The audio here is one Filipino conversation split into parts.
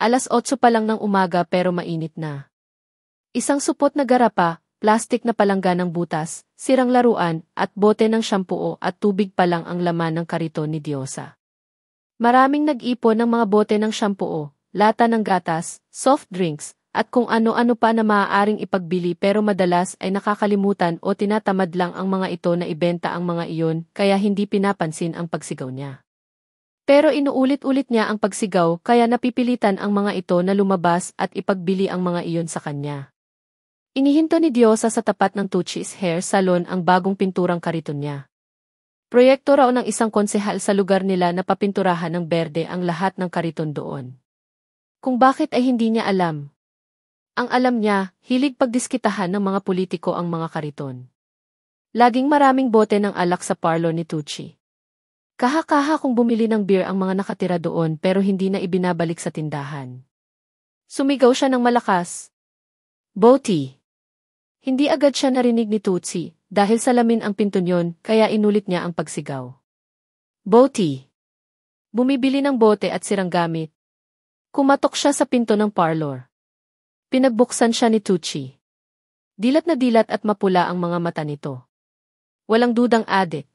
8:00 pa lang ng umaga pero mainit na. Isang supot na garapa, plastik na palangga ng butas, sirang laruan, at bote ng shampoo at tubig pa lang ang laman ng kariton ni Diyosa. Maraming nag-ipon ng mga bote ng shampoo, lata ng gatas, soft drinks, at kung ano-ano pa na maaaring ipagbili pero madalas ay nakakalimutan o tinatamad lang ang mga ito na ibenta ang mga iyon kaya hindi pinapansin ang pagsigaw niya. Pero inuulit-ulit niya ang pagsigaw kaya napipilitan ang mga ito na lumabas at ipagbili ang mga iyon sa kanya. Inihinto ni Diyosa sa tapat ng Tucci's Hair Salon ang bagong pinturang kariton niya. Proyekto raw ng isang konsehal sa lugar nila na papinturahan ng berde ang lahat ng kariton doon. Kung bakit ay hindi niya alam. Ang alam niya, hilig pagdiskitahan ng mga politiko ang mga kariton. Laging maraming bote ng alak sa parlor ni Tucci. Kaha-kaha kung bumili ng beer ang mga nakatira doon pero hindi na ibinabalik sa tindahan. Sumigaw siya ng malakas. Boti! Hindi agad siya narinig ni Tutsi, dahil salamin ang pinto niyon, kaya inulit niya ang pagsigaw. Boti! Bumibili ng bote at sirang gamit. Kumatok siya sa pinto ng parlor. Pinagbuksan siya ni Tucci. Dilat na dilat at mapula ang mga mata nito. Walang dudang adik.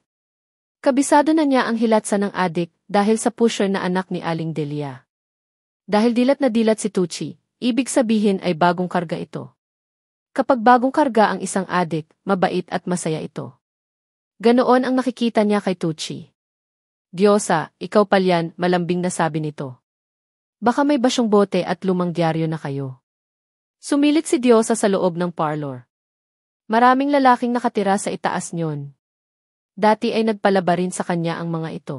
Kabisado na niya ang hilatsa ng adik dahil sa pusher na anak ni Aling Delia. Dahil dilat na dilat si Tucci, ibig sabihin ay bagong karga ito. Kapag bagong karga ang isang adik, mabait at masaya ito. Ganoon ang nakikita niya kay Tucci. Diyosa, ikaw palyan, malambing na sabi nito. Baka may basyong bote at lumang dyaryo na kayo. Sumilit si Diyosa sa loob ng parlor. Maraming lalaking nakatira sa itaas niyon. Dati ay nagpalaba rin sa kanya ang mga ito.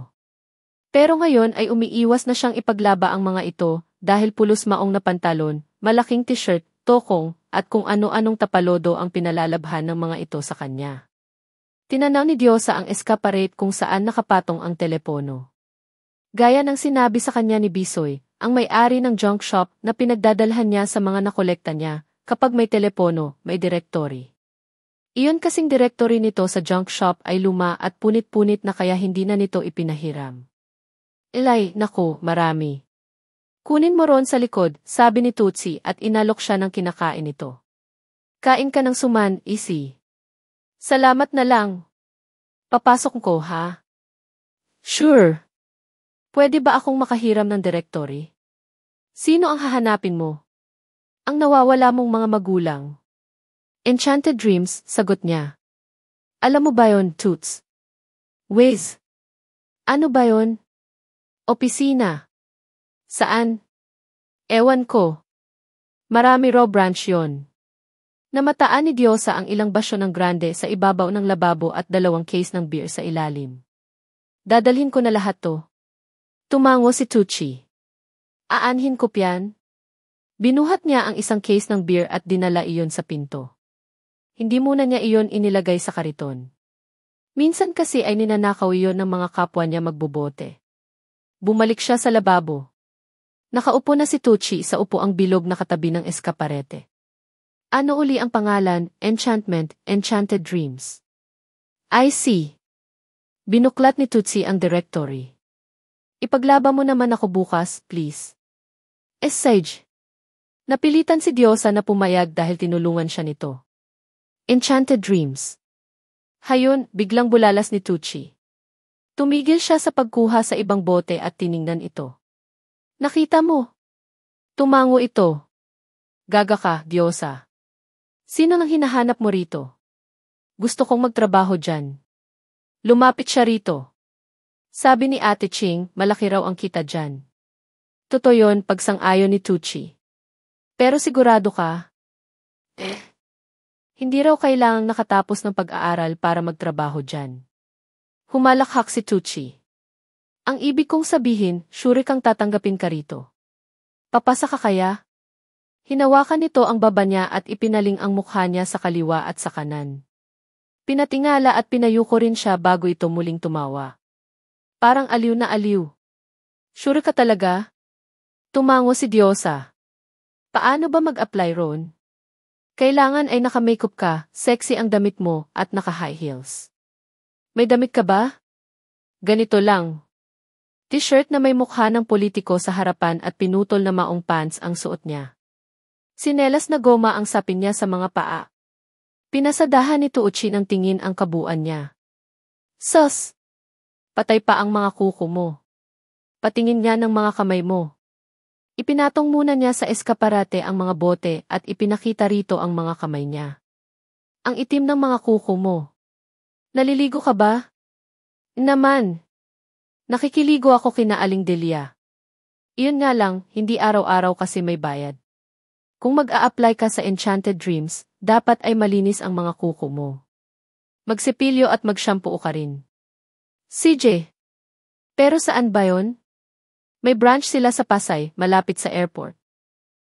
Pero ngayon ay umiiwas na siyang ipaglaba ang mga ito dahil pulos maong na pantalon, malaking t-shirt, tokong, at kung ano-anong tapalodo ang pinalalabhan ng mga ito sa kanya. Tinanaw ni Diyosa ang escaparate kung saan nakapatong ang telepono. Gaya ng sinabi sa kanya ni Bisoy, ang may-ari ng junk shop na pinagdadalhan niya sa mga nakolekta niya, kapag may telepono, may directory. Iyon kasing directory nito sa junk shop ay luma at punit-punit na kaya hindi na nito ipinahiram. Ilay, naku, marami. Kunin mo ron sa likod, sabi ni Tutsi at inalok siya ng kinakain nito. Kain ka ng suman, easy. Salamat na lang. Papasok ko, ha? Sure. Pwede ba akong makahiram ng directory? Sino ang hahanapin mo? Ang nawawala mong mga magulang. Enchanted Dreams, sagot niya. Alam mo ba yon, Toots? Wiz. Ano ba yon? Opisina. Saan? Ewan ko. Marami raw branch yon. Namataan ni Diyosa ang ilang basyo ng grande sa ibabaw ng lababo at 2 case ng beer sa ilalim. Dadalhin ko na lahat to. Tumango si Tucci. Aanhin ko piyan? Binuhat niya ang isang case ng beer at dinala iyon sa pinto. Hindi muna niya iyon inilagay sa kariton. Minsan kasi ay ninanakaw iyon ng mga kapwa niya magbobote. Bumalik siya sa lababo. Nakaupo na si Tucci sa upuang bilog na katabi ng eskaparete. Ano uli ang pangalan? Enchantment, Enchanted Dreams. I see. Binuklat ni Tutsi ang directory. Ipaglaba mo naman ako bukas, please. Sage. Napilitan si Diyosa na pumayag dahil tinulungan siya nito. Enchanted Dreams. Hayon, biglang bulalas ni Tucci. Tumigil siya sa pagkuha sa ibang bote at tiningnan ito. Nakita mo? Tumango ito. Gaga ka, Diyosa. Sino nang hinahanap mo rito? Gusto kong magtrabaho dyan. Lumapit siya rito. Sabi ni Ate Ching, malaki raw ang kita dyan. Totoo yun, pagsang-ayon ni Tucci. Pero sigurado ka? Hindi raw kailangang nakatapos ng pag-aaral para magtrabaho dyan. Humalakhak si Tucci. Ang ibig kong sabihin, sure kang tatanggapin ka rito. Papasa ka kaya? Hinawakan nito ang baba niya at ipinaling ang mukha niya sa kaliwa at sa kanan. Pinatingala at pinayuko rin siya bago ito muling tumawa. Parang aliw na aliw. Sure ka talaga? Tumango si Diyosa. Paano ba mag-apply ron? Kailangan ay naka-makeup ka, sexy ang damit mo, at naka-high heels. May damit ka ba? Ganito lang. T-shirt na may mukha ng politiko sa harapan at pinutol na maong pants ang suot niya. Sinelas na goma ang sapin niya sa mga paa. Pinasadahan ni Tucci ng tingin ang kabuuan niya. Sus! Patay pa ang mga kuko mo. Patingin niya ng mga kamay mo. Ipinatong muna niya sa eskaparate ang mga bote at ipinakita rito ang mga kamay niya. Ang itim ng mga kuko mo. Naliligo ka ba? Naman. Nakikiligo ako kina Aling Delia. Iyon nga lang, hindi araw-araw kasi may bayad. Kung mag-a-apply ka sa Enchanted Dreams, dapat ay malinis ang mga kuko mo. Magsipilyo at mag-shampoo ka rin. CJ. Pero saan ba yon? May branch sila sa Pasay, malapit sa airport.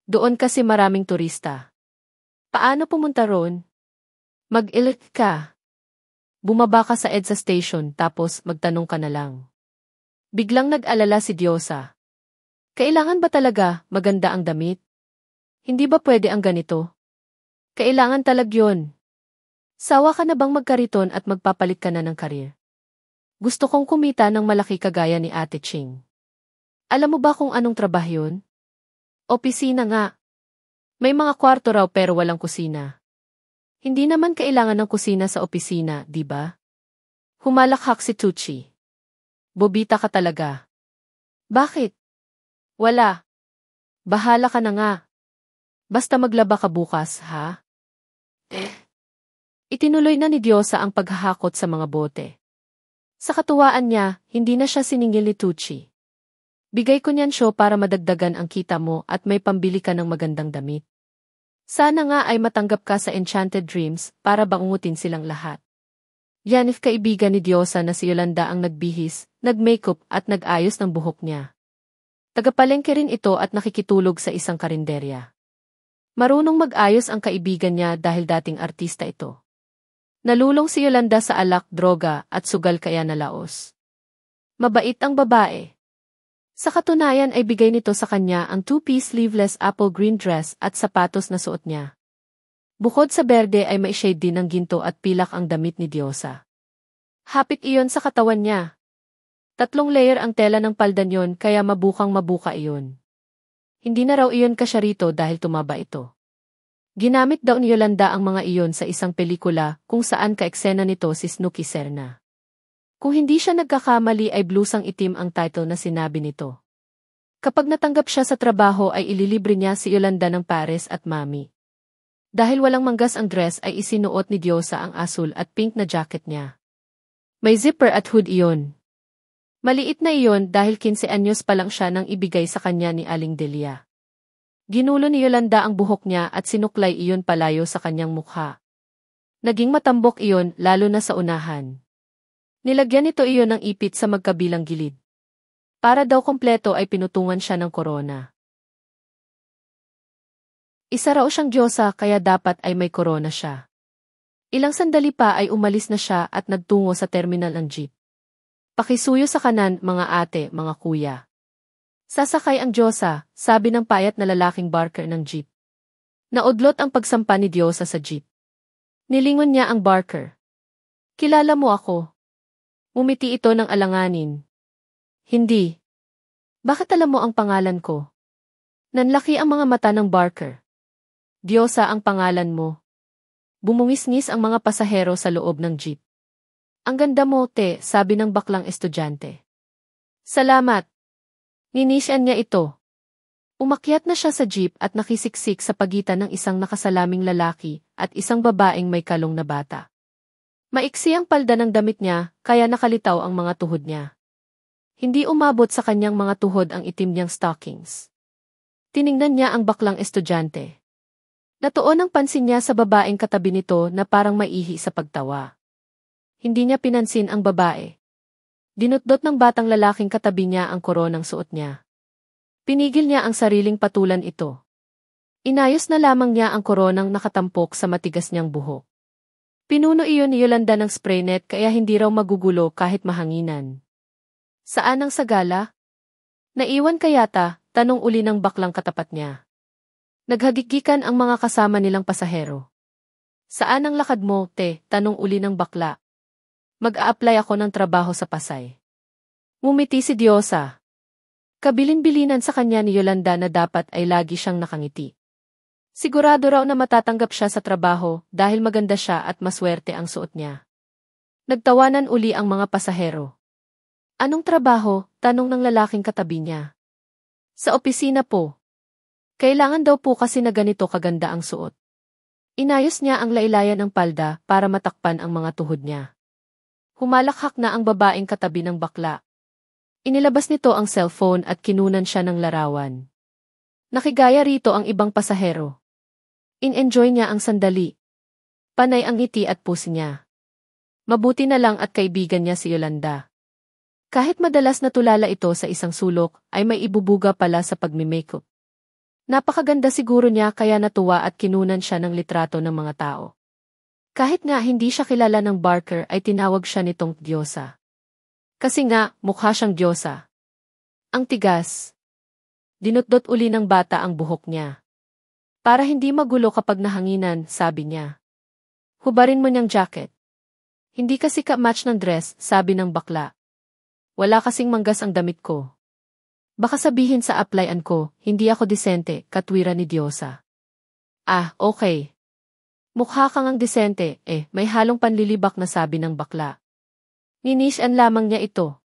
Doon kasi maraming turista. Paano pumunta roon? Mag-ilot ka. Bumaba ka sa EDSA station tapos magtanong ka na lang. Biglang nag-alala si Diyosa. Kailangan ba talaga maganda ang damit? Hindi ba pwede ang ganito? Kailangan talag yun. Sawa ka na bang magkariton at magpapalit ka na ng karir? Gusto kong kumita ng malaki kagaya ni Ate Ching. Alam mo ba kung anong trabaho yun? Opisina nga. May mga kwarto raw pero walang kusina. Hindi naman kailangan ng kusina sa opisina, di ba? Humalakhak si Tucci. Bobita ka talaga. Bakit? Wala. Bahala ka na nga. Basta maglaba ka bukas, ha? Itinuloy na ni Diyosa ang paghahakot sa mga bote. Sa katuwaan niya, hindi na siya siningil ni Tucci. Bigay ko niyan siya para madagdagan ang kita mo at may pambili ka ng magandang damit. Sana nga ay matanggap ka sa Enchanted Dreams para bangungutin silang lahat. Yan if kaibigan ni Diyosa na si Yolanda ang nagbihis, nag-makeup at nag-ayos ng buhok niya. Tagapalengke rin ito at nakikitulog sa isang karinderya. Marunong mag-ayos ang kaibigan niya dahil dating artista ito. Nalulong si Yolanda sa alak, droga at sugal kaya nalaos. Mabait ang babae. Sa katunayan ay bigay nito sa kanya ang two-piece sleeveless apple green dress at sapatos na suot niya. Bukod sa berde ay may shade din ng ginto at pilak ang damit ni Diyosa. Hapit iyon sa katawan niya. 3 layer ang tela ng paldan yon kaya mabukang mabuka iyon. Hindi na raw iyon kasya rito dahil tumaba ito. Ginamit daw ni Yolanda ang mga iyon sa isang pelikula kung saan ka-eksena nito si Snooki Serna. Kung hindi siya nagkakamali ay blusang itim ang title na sinabi nito. Kapag natanggap siya sa trabaho ay ililibre niya si Yolanda ng pares at mami. Dahil walang manggas ang dress ay isinuot ni Diyosa ang asul at pink na jacket niya. May zipper at hood iyon. Maliit na iyon dahil 15 anyos pa lang siya nang ibigay sa kanya ni Aling Delia. Ginulo ni Yolanda ang buhok niya at sinuklay iyon palayo sa kanyang mukha. Naging matambok iyon lalo na sa unahan. Nilagyan nito iyon ng ipit sa magkabilang gilid. Para daw kompleto ay pinutungan siya ng korona. Isa raw siyang Diyosa kaya dapat ay may korona siya. Ilang sandali pa ay umalis na siya at nagtungo sa terminal ng jeep. Pakisuyo sa kanan, mga ate, mga kuya. Sasakay ang Diyosa, sabi ng payat na lalaking barker ng jeep. Naudlot ang pagsampa ni Diyosa sa jeep. Nilingon niya ang barker. Kilala mo ako? Umiti ito ng alanganin. Hindi. Bakit alam mo ang pangalan ko? Nanlaki ang mga mata ng barker. Diyosa ang pangalan mo. Bumungis-ngis ang mga pasahero sa loob ng jeep. Ang ganda mo, te, sabi ng baklang estudyante. Salamat. Ninisyan niya ito. Umakyat na siya sa jeep at nakisiksik sa pagitan ng isang nakasalaming lalaki at isang babaeng may kalong na bata. Maiksi ang palda ng damit niya, kaya nakalitaw ang mga tuhod niya. Hindi umabot sa kanyang mga tuhod ang itim niyang stockings. Tiningnan niya ang baklang estudyante. Natuon ang pansin niya sa babaeng katabi nito na parang maihi sa pagtawa. Hindi niya pinansin ang babae. Dinutdot ng batang lalaking katabi niya ang koronang suot niya. Pinigil niya ang sariling patulan ito. Inayos na lamang niya ang koronang nakatampok sa matigas niyang buhok. Pinuno iyon ni Yolanda ng spray net kaya hindi raw magugulo kahit mahanginan. Saan ang sagala? Naiwan kayata, tanong uli ng baklang katapat niya. Naghagigikan ang mga kasama nilang pasahero. Saan ang lakad mo, te? Tanong uli ng bakla. Mag-a-apply ako ng trabaho sa Pasay. Ngumiti si Diyosa. Kabilin-bilinan sa kanya ni Yolanda na dapat ay lagi siyang nakangiti. Sigurado raw na matatanggap siya sa trabaho dahil maganda siya at maswerte ang suot niya. Nagtawanan uli ang mga pasahero. Anong trabaho? Tanong ng lalaking katabi niya. Sa opisina po. Kailangan daw po kasi na ganito kaganda ang suot. Inayos niya ang lailayan ng palda para matakpan ang mga tuhod niya. Humalakhak na ang babaeng katabi ng bakla. Inilabas nito ang cellphone at kinunan siya ng larawan. Nakigaya rito ang ibang pasahero. In-enjoy niya ang sandali. Panay ang ngiti at pusi niya. Mabuti na lang at kaibigan niya si Yolanda. Kahit madalas natulala ito sa isang sulok, ay may ibubuga pala sa pagmimakeup. Napakaganda siguro niya kaya natuwa at kinunan siya ng litrato ng mga tao. Kahit nga hindi siya kilala ng Barker ay tinawag siya nitong Diyosa. Kasi nga, mukha siyang Diyosa. Ang tigas. Dinutdot uli ng bata ang buhok niya. Para hindi magulo kapag nahanginan, sabi niya. Hubarin mo niyang jacket. Hindi kasi ka-match ng dress, sabi ng bakla. Wala kasing manggas ang damit ko. Baka sabihin sa applyan ko, hindi ako disente, katwira ni Diyosa. Ah, okay. Mukha kang ang disente, may halong panlilibak na sabi ng bakla. Ninisyan lamang niya ito.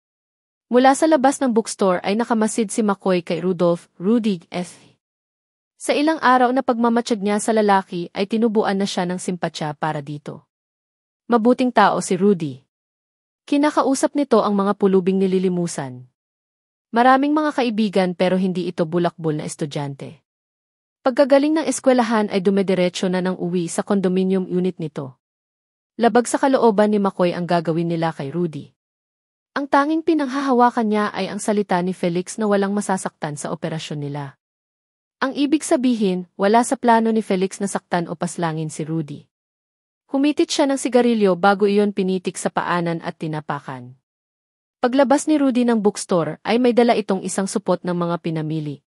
Mula sa labas ng bookstore ay nakamasid si McCoy kay Rudolph, Rudy, F. Sa ilang araw na pagmamatsyag niya sa lalaki ay tinubuan na siya ng simpatsya para dito. Mabuting tao si Rudy. Kinakausap nito ang mga pulubing nililimusan. Maraming mga kaibigan pero hindi ito bulakbol na estudyante. Pagkagaling ng eskwelahan ay dumediretso na ng uwi sa condominium unit nito. Labag sa kalooban ni McCoy ang gagawin nila kay Rudy. Ang tanging pinanghahawakan niya ay ang salita ni Felix na walang masasaktan sa operasyon nila. Ang ibig sabihin, wala sa plano ni Felix na saktan o paslangin si Rudy. Humitit siya ng sigarilyo bago iyon pinitik sa paanan at tinapakan. Paglabas ni Rudy ng bookstore ay may dala itong isang supot ng mga pinamili.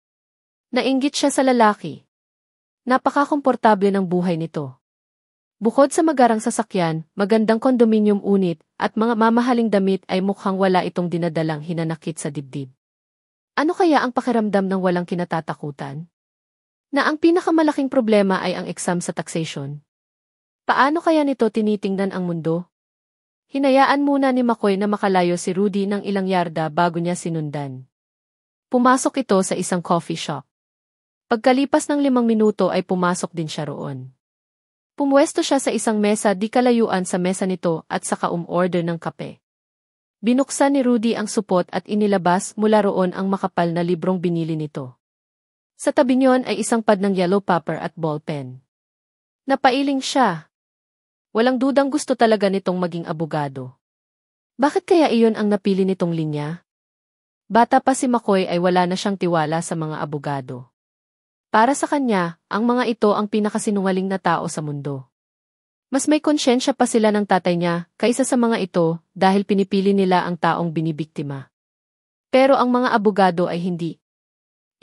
Nainggit siya sa lalaki. Napakakomportable ng buhay nito. Bukod sa magarang sasakyan, magandang condominium unit, at mga mamahaling damit ay mukhang wala itong dinadalang hinanakit sa dibdib. Ano kaya ang pakiramdam ng walang kinatatakutan? Na ang pinakamalaking problema ay ang exam sa taxation. Paano kaya nito tinitingnan ang mundo? Hinayaan muna ni McCoy na makalayo si Rudy ng ilang yarda bago niya sinundan. Pumasok ito sa isang coffee shop. Pagkalipas ng 5 minuto ay pumasok din siya roon. Pumwesto siya sa isang mesa di kalayuan sa mesa nito at saka order ng kape. Binuksan ni Rudy ang supot at inilabas mula roon ang makapal na librong binili nito. Sa tabi niyon ay isang pad ng yellow paper at ballpen. Napailing siya. Walang dudang gusto talaga nitong maging abogado. Bakit kaya iyon ang napili nitong linya? Bata pa si McCoy ay wala na siyang tiwala sa mga abogado. Para sa kanya, ang mga ito ang pinakasinungaling na tao sa mundo. Mas may konsyensya pa sila ng tatay niya kaysa sa mga ito dahil pinipili nila ang taong binibiktima. Pero ang mga abogado ay hindi.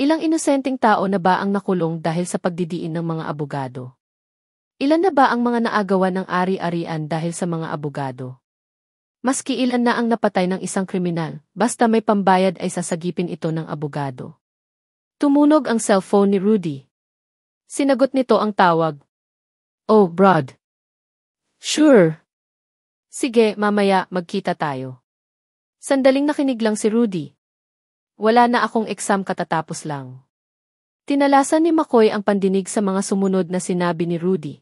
Ilang inosenteng tao na ba ang nakulong dahil sa pagdidiin ng mga abogado? Ilan na ba ang mga naagawan ng ari-arian dahil sa mga abogado? Maski ilan na ang napatay ng isang kriminal, basta may pambayad ay sasagipin ito ng abogado. Tumunog ang cellphone ni Rudy. Sinagot nito ang tawag. Oh, Brad. Sure. Sige, mamaya magkita tayo. Sandaling nakinig lang si Rudy. Wala na akong exam katatapos lang. Tinalasan ni McCoy ang pandinig sa mga sumunod na sinabi ni Rudy.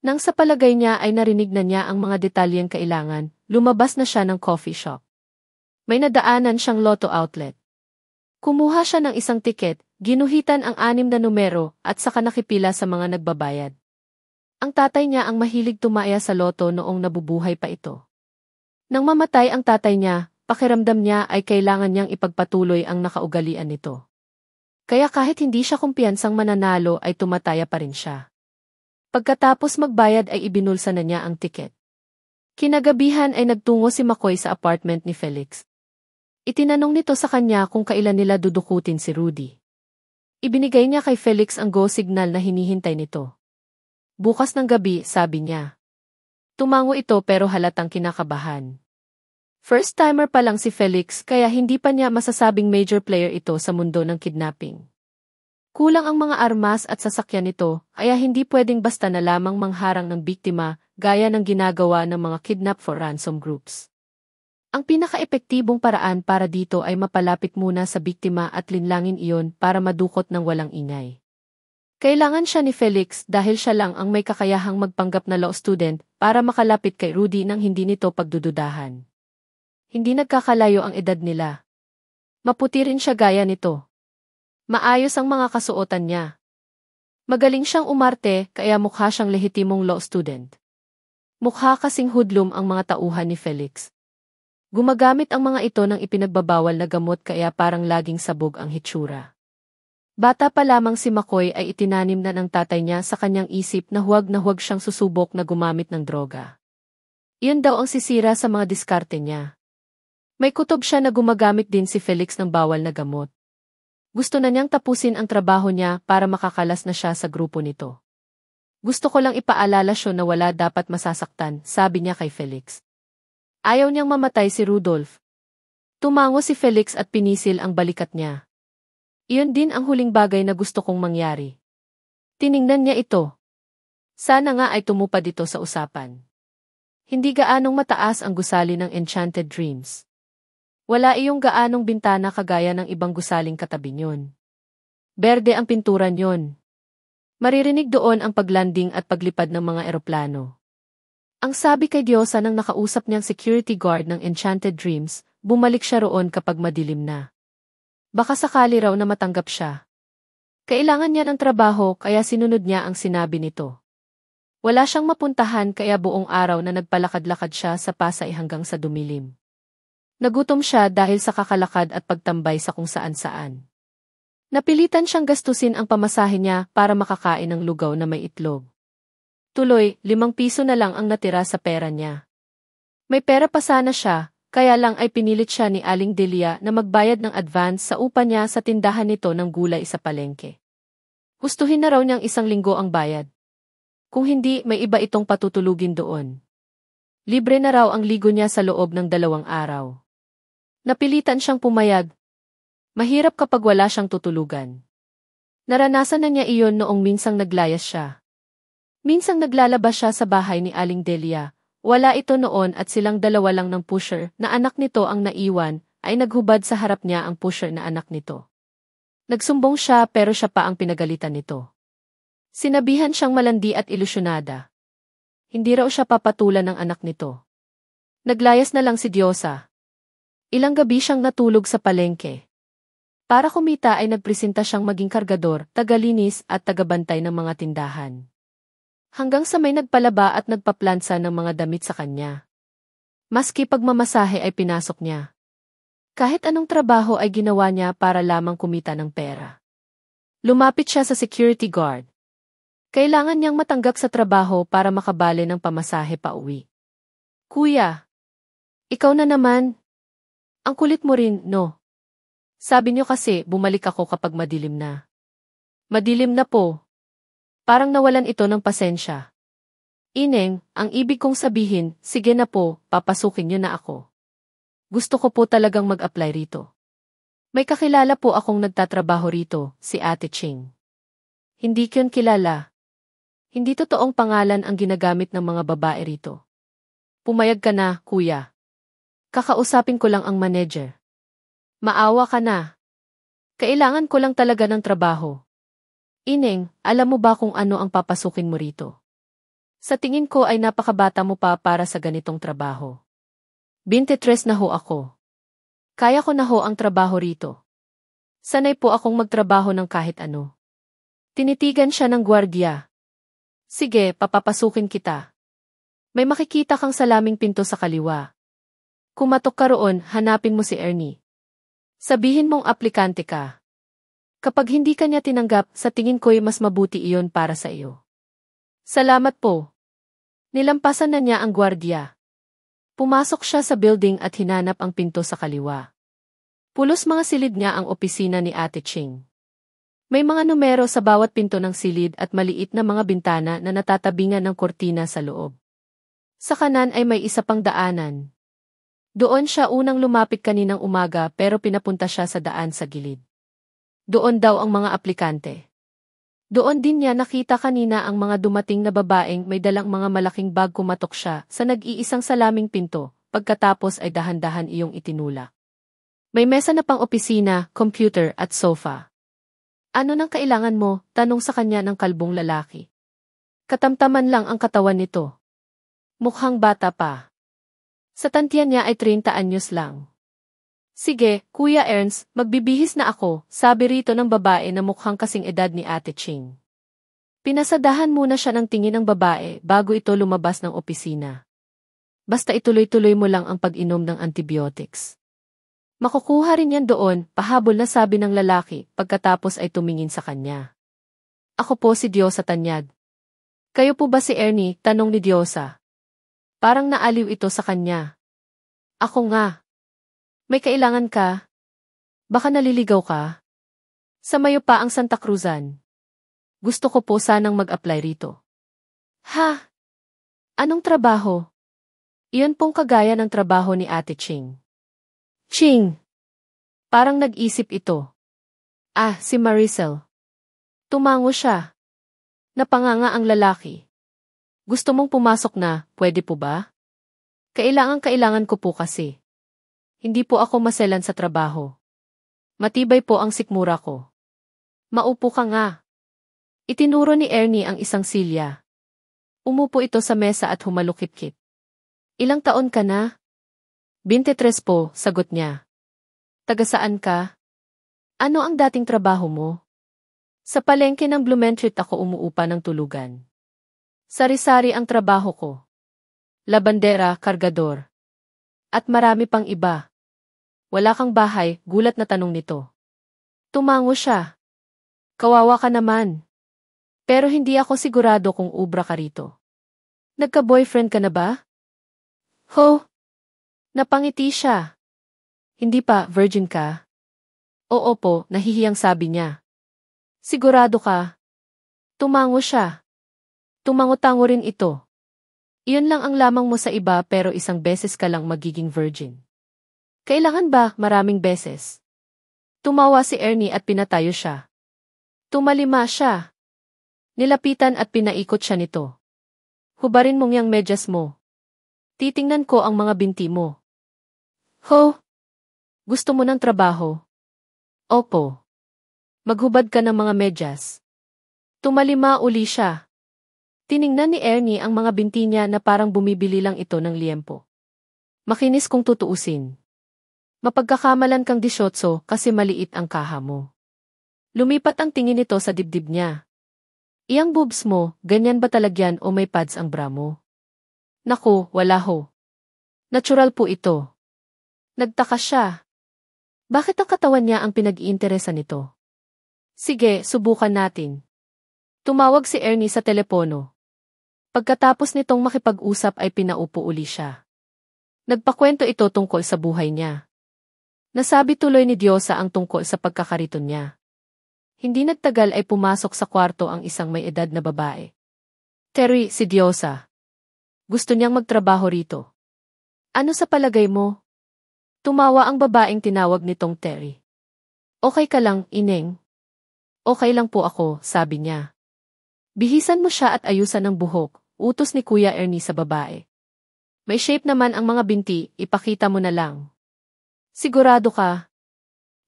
Nang sa palagay niya ay narinig na niya ang mga detalyeng kailangan, lumabas na siya ng coffee shop. May nadaanan siyang lotto outlet. Kumuha siya ng isang tiket, ginuhitan ang 6 na numero at saka nakipila sa mga nagbabayad. Ang tatay niya ang mahilig tumaya sa loto noong nabubuhay pa ito. Nang mamatay ang tatay niya, pakiramdam niya ay kailangan niyang ipagpatuloy ang nakaugalian nito. Kaya kahit hindi siya kumpiyansang mananalo ay tumataya pa rin siya. Pagkatapos magbayad ay ibinulsa na niya ang tiket. Kinagabihan ay nagtungo si McCoy sa apartment ni Felix. Itinanong nito sa kanya kung kailan nila dudukutin si Rudy. Ibinigay niya kay Felix ang go signal na hinihintay nito. Bukas ng gabi, sabi niya. Tumango ito pero halatang kinakabahan. First-timer pa lang si Felix kaya hindi pa niya masasabing major player ito sa mundo ng kidnapping. Kulang ang mga armas at sasakyan nito, kaya hindi pwedeng basta na lamang mangharang ng biktima, gaya ng ginagawa ng mga kidnap for ransom groups. Ang pinaka-epektibong paraan para dito ay mapalapit muna sa biktima at linlangin iyon para madukot ng walang ingay. Kailangan siya ni Felix dahil siya lang ang may kakayahang magpanggap na law student para makalapit kay Rudy nang hindi nito pagdududahan. Hindi nagkakalayo ang edad nila. Maputi rin siya gaya nito. Maayos ang mga kasuotan niya. Magaling siyang umarte kaya mukha siyang lehitimong law student. Mukha kasing hoodlum ang mga tauhan ni Felix. Gumagamit ang mga ito ng ipinagbabawal na gamot kaya parang laging sabog ang hitsura. Bata pa lamang si McCoy ay itinanim na ng tatay niya sa kanyang isip na huwag siyang susubok na gumamit ng droga. Iyon daw ang sisira sa mga diskarte niya. May kutob siya na gumagamit din si Felix ng bawal na gamot. Gusto na niyang tapusin ang trabaho niya para makakalas na siya sa grupo nito. Gusto ko lang ipaalala siya na wala dapat masasaktan, sabi niya kay Felix. Ayaw niyang mamatay si Rudolph. Tumango si Felix at pinisil ang balikat niya. Iyon din ang huling bagay na gusto kong mangyari. Tiningnan niya ito. Sana nga ay tumupad ito sa usapan. Hindi gaanong mataas ang gusali ng Enchanted Dreams. Wala iyong gaanong bintana kagaya ng ibang gusaling katabi niyon. Berde ang pintura niyon. Maririnig doon ang paglanding at paglipad ng mga eroplano. Ang sabi kay Diyosa nang nakausap niyang security guard ng Enchanted Dreams, bumalik siya roon kapag madilim na. Baka sakali raw na matanggap siya. Kailangan niya ng trabaho kaya sinunod niya ang sinabi nito. Wala siyang mapuntahan kaya buong araw na nagpalakad-lakad siya sa Pasay hanggang sa dumilim. Nagutom siya dahil sa kakalakad at pagtambay sa kung saan-saan. Napilitan siyang gastusin ang pamasahe niya para makakain ng lugaw na may itlog. Tuloy, 5 piso na lang ang natira sa pera niya. May pera pa sana siya, kaya lang ay pinilit siya ni Aling Delia na magbayad ng advance sa upa niya sa tindahan nito ng gulay sa palengke. Gustuhin na raw niyang 1 linggo ang bayad. Kung hindi, may iba itong patutulugin doon. Libre na raw ang ligo niya sa loob ng 2 araw. Napilitan siyang pumayag. Mahirap kapag wala siyang tutulugan. Naranasan na niya iyon noong minsang naglayas siya. Minsang naglalabas siya sa bahay ni Aling Delia. Wala ito noon at silang 2 lang ng pusher na anak nito ang naiwan, ay naghubad sa harap niya ang pusher na anak nito. Nagsumbong siya pero siya pa ang pinagalitan nito. Sinabihan siyang malandi at ilusyonada. Hindi raw siya papatulan ng anak nito. Naglayas na lang si Diyosa. Ilang gabi siyang natulog sa palengke. Para kumita ay nagpresenta siyang maging kargador, tagalinis at tagabantay ng mga tindahan. Hanggang sa may nagpalaba at nagpaplansa ng mga damit sa kanya. Maski pagmamasahe ay pinasok niya. Kahit anong trabaho ay ginawa niya para lamang kumita ng pera. Lumapit siya sa security guard. Kailangan niyang matanggap sa trabaho para makabale ng pamasahe pa uwi. Kuya, ikaw na naman. Ang kulit mo rin, no? Sabi niyo kasi bumalik ako kapag madilim na. Madilim na po. Parang nawalan ito ng pasensya. Ineng, ang ibig kong sabihin, sige na po, papasukin niyo na ako. Gusto ko po talagang mag-apply rito. May kakilala po akong nagtatrabaho rito, si Ate Ching. Hindi ko yun kilala. Hindi totoong pangalan ang ginagamit ng mga babae rito. Pumayag ka na, kuya. Kakausapin ko lang ang manager. Maawa ka na. Kailangan ko lang talaga ng trabaho. Ineng, alam mo ba kung ano ang papasukin mo rito? Sa tingin ko ay napakabata mo pa para sa ganitong trabaho. 23 na ho ako. Kaya ko na ho ang trabaho rito. Sanay po akong magtrabaho ng kahit ano. Tinitigan siya ng gwardiya. Sige, papapasukin kita. May makikita kang salaming pinto sa kaliwa. Kumatok ka roon, hanapin mo si Ernie. Sabihin mong aplikante ka. Kapag hindi ka niya tinanggap, sa tingin ko'y mas mabuti iyon para sa iyo. Salamat po. Nilampasan na niya ang gwardiya. Pumasok siya sa building at hinanap ang pinto sa kaliwa. Pulos mga silid niya ang opisina ni Ate Ching. May mga numero sa bawat pinto ng silid at maliit na mga bintana na natatabingan ng kortina sa loob. Sa kanan ay may isa pang daanan. Doon siya unang lumapit kaninang umaga pero pinapunta siya sa daan sa gilid. Doon daw ang mga aplikante. Doon din niya nakita kanina ang mga dumating na babaeng may dalang mga malaking bag. Kumatok siya sa nag-iisang salaming pinto, pagkatapos ay dahan-dahan iyong itinulak. May mesa na pang opisina, computer at sofa. Ano nang kailangan mo? Tanong sa kanya ng kalbong lalaki. Katamtaman lang ang katawan nito. Mukhang bata pa. Sa tantiyan niya ay 30 anyos lang. Sige, Kuya Ernst, magbibihis na ako, sabi rito ng babae na mukhang kasing edad ni Ate Ching. Pinasadahan muna siya ng tingin ng babae bago ito lumabas ng opisina. Basta ituloy-tuloy mo lang ang pag-inom ng antibiotics. Makukuha rin yan doon, pahabol na sabi ng lalaki, pagkatapos ay tumingin sa kanya. Ako po si Diyosa Tanyag. Kayo po ba si Ernie? Tanong ni Diyosa. Parang naaliw ito sa kanya. Ako nga. May kailangan ka? Baka naliligaw ka? Sa Mayo pa ang Santa Cruzan. Gusto ko po sanang mag-apply rito. Ha? Anong trabaho? Iyon pong kagaya ng trabaho ni Ate Ching. Ching! Parang nag-isip ito. Ah, si Maricel. Tumango siya. Napanganga ang lalaki. Gusto mong pumasok na, pwede po ba? Kailangan ko po kasi. Hindi po ako maselan sa trabaho. Matibay po ang sikmura ko. Maupo ka nga. Itinuro ni Ernie ang isang silya. Umupo ito sa mesa at humalukip-kip. Ilang taon ka na? 23 po, sagot niya. Taga saan ka? Ano ang dating trabaho mo? Sa palengke ng Blumentritt ako umuupa ng tulugan. Sari-sari ang trabaho ko. Labandera, kargador. At marami pang iba. Wala kang bahay, gulat na tanong nito. Tumango siya. Kawawa ka naman. Pero hindi ako sigurado kung ubra ka rito. Nagka-boyfriend ka na ba? Ho? Napangiti siya. Hindi pa, virgin ka? Oo po, nahihiyang sabi niya. Sigurado ka? Tumango siya. Tumango-tango rin ito. Iyon lang ang lamang mo sa iba pero isang beses ka lang magiging virgin. Kailangan ba maraming beses? Tumawa si Ernie at pinatayo siya. Tumalima siya. Nilapitan at pinaikot siya nito. Hubarin mong yang medyas mo. Titingnan ko ang mga binti mo. Ho? Gusto mo ng trabaho? Opo. Maghubad ka ng mga medyas. Tumalima uli siya. Tiningnan ni Ernie ang mga binti niya na parang bumibili lang ito ng liempo. Makinis kung tutuusin. Mapagkakamalan kang 18 kasi maliit ang kaha mo. Lumipat ang tingin nito sa dibdib niya. Iyang boobs mo, ganyan ba talagyan o may pads ang bra mo? Naku, wala ho. Natural po ito. Nagtaka siya. Bakit ang katawan niya ang pinag-iinteresan nito? Sige, subukan natin. Tumawag si Ernie sa telepono. Pagkatapos nitong makipag-usap ay pinaupo uli siya. Nagpakwento ito tungkol sa buhay niya. Nasabi tuloy ni Diyosa ang tungkol sa pagkakariton niya. Hindi nagtagal ay pumasok sa kwarto ang isang may edad na babae. Terry, si Diyosa. Gusto niyang magtrabaho rito. Ano sa palagay mo? Tumawa ang babaeng tinawag nitong Terry. Okay ka lang, Ineng? Okay lang po ako, sabi niya. Bihisan mo siya at ayusan ng buhok, utos ni Kuya Ernie sa babae. May shape naman ang mga binti, ipakita mo na lang. Sigurado ka?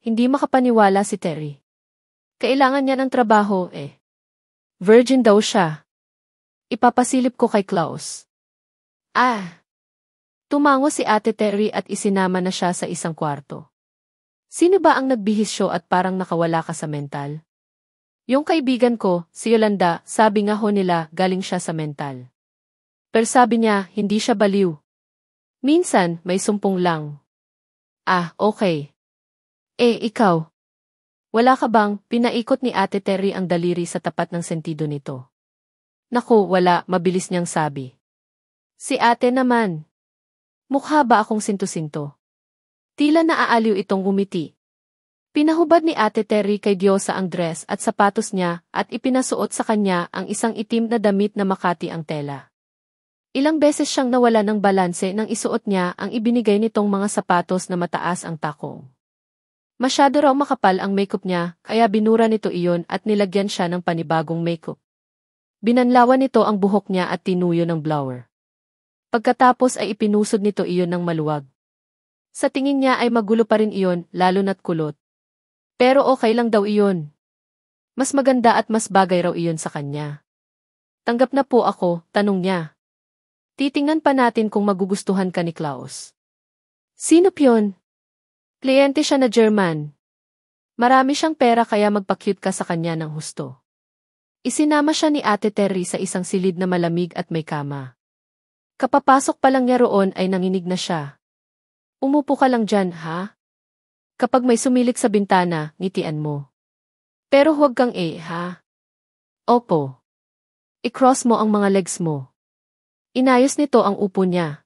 Hindi makapaniwala si Terry. Kailangan niya ng trabaho eh. Virgin daw siya. Ipapasilip ko kay Klaus. Ah! Tumango si Ate Terry at isinama na siya sa isang kwarto. Sino ba ang nagbihisyo at parang nakawala ka sa mental? Yung kaibigan ko, si Yolanda, sabi nga ho nila galing siya sa mental. Pero sabi niya, hindi siya baliw. Minsan, may sumpong lang. Ah, okay. Ikaw? Wala ka bang, pinaikot ni Ate Terry ang daliri sa tapat ng sentido nito? Naku, wala, mabilis niyang sabi. Si ate naman. Mukha ba akong sinto-sinto? Tila naaaliw itong umiti. Pinahubad ni Ate Terry kay Diyosa ang dress at sapatos niya at ipinasuot sa kanya ang isang itim na damit na makati ang tela. Ilang beses siyang nawala ng balanse nang isuot niya ang ibinigay nitong mga sapatos na mataas ang takong. Masyado raw makapal ang makeup niya, kaya binura nito iyon at nilagyan siya ng panibagong makeup. Binanlawan nito ang buhok niya at tinuyo ng blower. Pagkatapos ay ipinusod nito iyon ng maluwag. Sa tingin niya ay magulo pa rin iyon, lalo na't kulot. Pero okay lang daw iyon. Mas maganda at mas bagay raw iyon sa kanya. Tanggap na po ako, tanong niya. Titingnan pa natin kung magugustuhan ka ni Klaus. Sino piyon? Kliyente siya na German. Marami siyang pera kaya magpa-cute ka sa kanya ng husto. Isinama siya ni Ate Terry sa isang silid na malamig at may kama. Kapapasok pa lang niya roon ay nanginig na siya. Umupo ka lang dyan, ha? Kapag may sumilip sa bintana, ngitian mo. Pero huwag kang ha? Opo. I-cross mo ang mga legs mo. Inayos nito ang upo niya.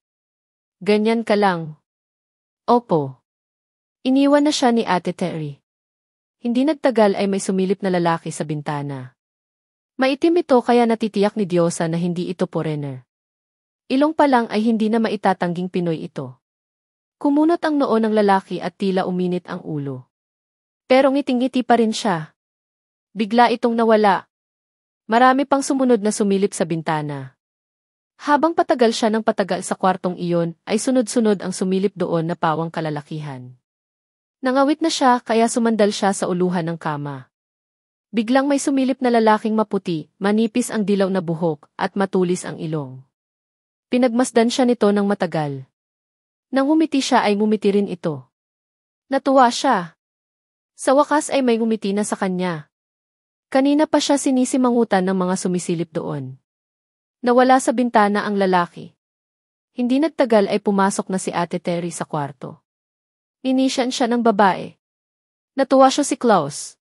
Ganyan ka lang. Opo. Iniwan na siya ni Ate Terry. Hindi nagtagal ay may sumilip na lalaki sa bintana. Maitim ito kaya natitiyak ni Diyosa na hindi ito foreigner. Ilong pa lang ay hindi na maitatangging Pinoy ito. Kumunot ang noo ng lalaki at tila uminit ang ulo. Pero ngiting-ngiti pa rin siya. Bigla itong nawala. Marami pang sumunod na sumilip sa bintana. Habang patagal siya ng patagal sa kwartong iyon, ay sunod-sunod ang sumilip doon na pawang kalalakihan. Nangawit na siya kaya sumandal siya sa uluhan ng kama. Biglang may sumilip na lalaking maputi, manipis ang dilaw na buhok, at matulis ang ilong. Pinagmasdan siya nito ng matagal. Nang ngumiti siya ay ngumiti rin ito. Natuwa siya. Sa wakas ay may ngumiti na sa kanya. Kanina pa siya sinisimangutan ng mga sumisilip doon. Nawala sa bintana ang lalaki. Hindi nagtagal ay pumasok na si Ate Terry sa kwarto. Inisyan siya ng babae. Natuwa siya si Klaus.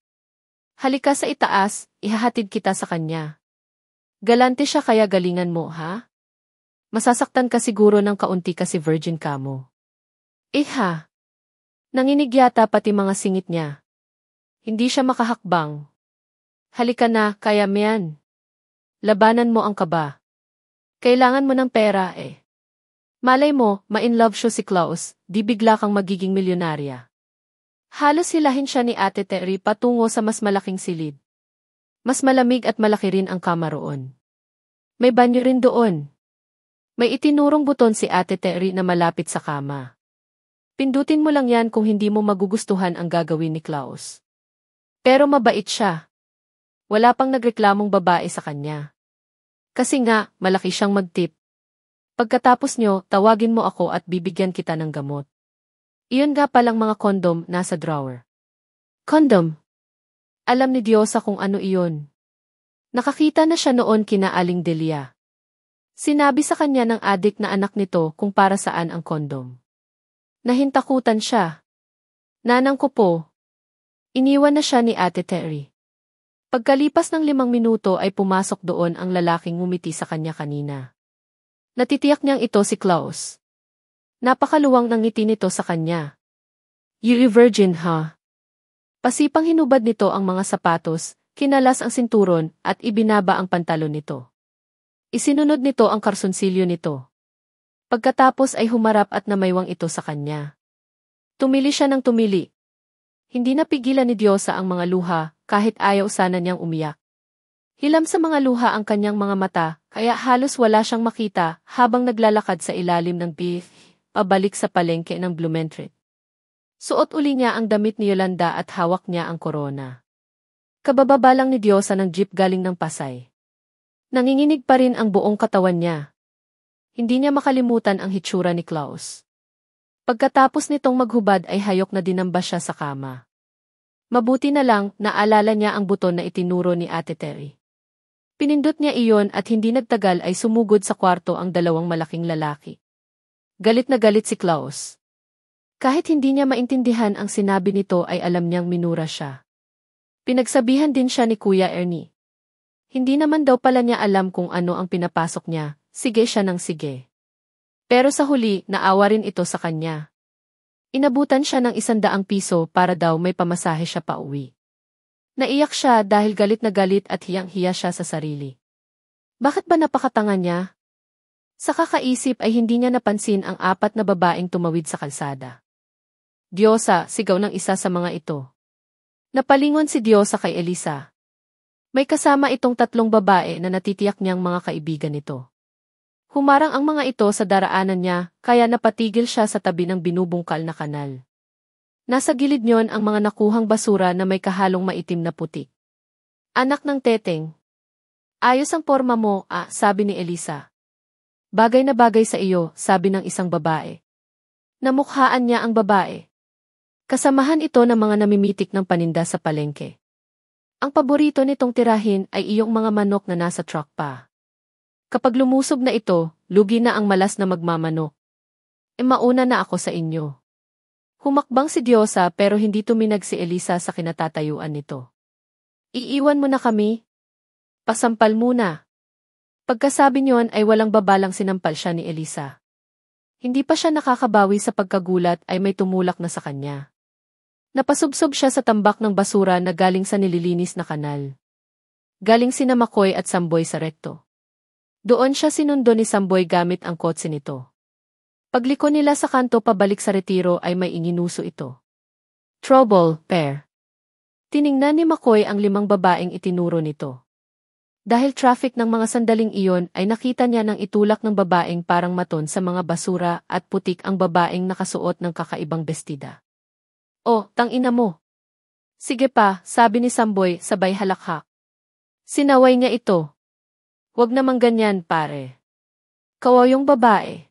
Halika sa itaas, ihahatid kita sa kanya. Galante siya kaya galingan mo, ha? Masasaktan ka siguro ng kaunti kasi virgin ka mo. Ha? Nanginig yata pati mga singit niya. Hindi siya makahakbang. Halika na, kaya miyan. Labanan mo ang kaba. Kailangan mo ng pera Malay mo, ma-in-love siya si Klaus, di bigla kang magiging milyonarya. Halos hilahin siya ni Ate Terry patungo sa mas malaking silid. Mas malamig at malaki rin ang kama roon. May banyo rin doon. May itinurong buton si Ate Terry na malapit sa kama. Pindutin mo lang yan kung hindi mo magugustuhan ang gagawin ni Klaus. Pero mabait siya. Wala pang nagreklamong babae sa kanya. Kasi nga, malaki siyang magtip. Pagkatapos nyo, tawagin mo ako at bibigyan kita ng gamot. Iyon nga palang mga kondom nasa drawer. Kondom? Alam ni Diyosa kung ano iyon. Nakakita na siya noon kina Aling Delia. Sinabi sa kanya ng adik na anak nito kung para saan ang kondom. Nahintakutan siya. Nanang ko po. Iniwan na siya ni Ate Terry. Pagkalipas ng 5 minuto ay pumasok doon ang lalaking ngumiti sa kanya kanina. Natitiyak niyang ito si Klaus. Napakaluwang ng ngiti nito sa kanya. You virgin, ha? Pasipang hinubad nito ang mga sapatos, kinalas ang sinturon at ibinaba ang pantalon nito. Isinunod nito ang karsunsilyo nito. Pagkatapos ay humarap at namaywang ito sa kanya. Tumili siya ng tumili. Hindi napigilan ni Diyosa ang mga luha kahit ayaw sana niyang umiyak. Hilam sa mga luha ang kanyang mga mata, kaya halos wala siyang makita habang naglalakad sa ilalim ng beef, pabalik sa palengke ng Blumentritt. Suot uli niya ang damit ni Yolanda at hawak niya ang korona. Kabababa lang ni Diyosa ng jeep galing ng Pasay. Nanginginig pa rin ang buong katawan niya. Hindi niya makalimutan ang hitsura ni Klaus. Pagkatapos nitong maghubad ay hayok na dinamba siya sa kama. Mabuti na lang, naalala niya ang buton na itinuro ni Ate Terry. Pinindot niya iyon at hindi nagtagal ay sumugod sa kwarto ang 2 malaking lalaki. Galit na galit si Klaus. Kahit hindi niya maintindihan ang sinabi nito ay alam niyang minura siya. Pinagsabihan din siya ni Kuya Ernie. Hindi naman daw pala niya alam kung ano ang pinapasok niya, sige siya ng sige. Pero sa huli, naawa rin ito sa kanya. Inabutan siya ng 100 piso para daw may pamasahe siya pa uwi. Naiyak siya dahil galit na galit at hiyang-hiya siya sa sarili. Bakit ba napakatanga niya? Sa kakaisip ay hindi niya napansin ang 4 na babaeng tumawid sa kalsada. Diyosa, sigaw ng isa sa mga ito. Napalingon si Diyosa kay Elisa. May kasama itong 3 babae na natitiyak niyang mga kaibigan nito. Humarang ang mga ito sa daraanan niya, kaya napatigil siya sa tabi ng binubungkal na kanal. Nasa gilid niyon ang mga nakuhang basura na may kahalong maitim na putik. Anak ng teteng. Ayos ang porma mo, sabi ni Elisa. Bagay na bagay sa iyo, sabi ng isang babae. Namukhaan niya ang babae. Kasamahan ito ng mga namimitik ng paninda sa palengke. Ang paborito nitong tirahin ay iyong mga manok na nasa truck pa. Kapag lumusob na ito, lugi na ang malas na magmamanok. Mauna na ako sa inyo. Humakbang si Diyosa pero hindi tuminag si Elisa sa kinatatayuan nito. Iiwan mo na kami? Pasampal muna. Pagkasabi niyon ay walang babalang sinampal siya ni Elisa. Hindi pa siya nakakabawi sa pagkagulat ay may tumulak na sa kanya. Napasubsob siya sa tambak ng basura na galing sa nililinis na kanal. Galing sina Makoy at Samboy sa rekto. Doon siya sinundo ni Samboy gamit ang kotse nito. Pagliko nila sa kanto pabalik sa retiro ay may inginuso ito. Trouble, pair. Tiningnan ni Makoy ang 5 babaeng itinuro nito. Dahil traffic ng mga sandaling iyon ay nakita niya ng itulak ng babaeng parang maton sa mga basura at putik ang babaeng nakasuot ng kakaibang bestida. Oh, tangina mo. Sige pa, sabi ni Samboy sabay halakhak. Sinaway niya ito. Huwag namang ganyan, pare. Kawayong babae.